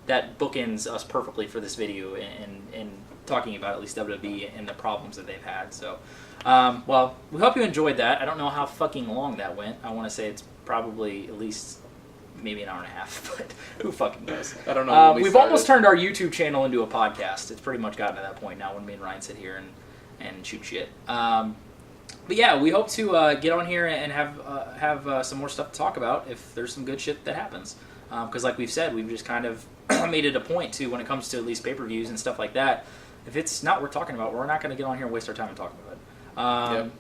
bookends us perfectly for this video and talking about at least WWE and the problems that they've had. So, well, we hope you enjoyed that. I don't know how fucking long that went. I want to say it's probably at least maybe an hour and a half, but who fucking knows? I don't know. We've almost turned our YouTube channel into a podcast. It's pretty much gotten to that point now when me and Ryan sit here and shoot shit. But yeah, we hope to get on here and have some more stuff to talk about if there's some good shit that happens. Because like we've said, we've just kind of made it a point to, when it comes to at least pay-per-views and stuff like that, if it's not worth talking about, we're not going to get on here and waste our time and talk about it.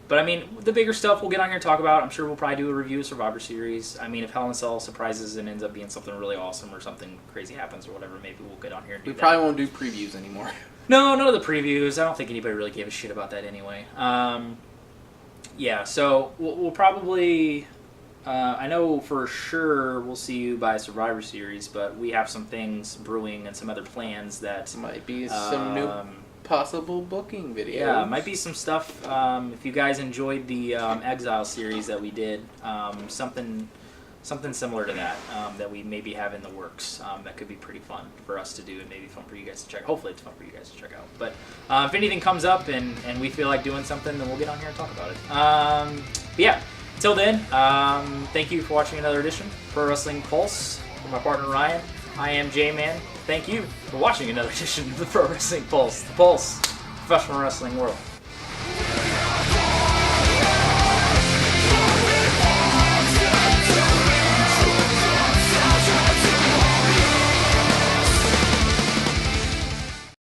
But I mean, the bigger stuff we'll get on here and talk about. I'm sure we'll probably do a review of Survivor Series. I mean, if Hell in a Cell surprises and ends up being something really awesome or something crazy happens or whatever, maybe we'll get on here and do that. We probably won't do previews anymore. No, none of the previews. I don't think anybody really gave a shit about that anyway. Yeah, so we'll probably... I know for sure we'll see you by Survivor Series, but we have some things brewing and some other plans that... Might be some new possible booking videos. Yeah, might be some stuff. If you guys enjoyed the Exile series that we did, something similar to that that we maybe have in the works that could be pretty fun for us to do and maybe fun for you guys to check. Hopefully it's fun for you guys to check out. But if anything comes up and we feel like doing something, then we'll get on here and talk about it. But yeah, till then, thank you for watching another edition of Pro Wrestling Pulse. For my partner Ryan, I am J-Man. Thank you for watching another edition of the Pro Wrestling Pulse, the Pulse, professional wrestling world.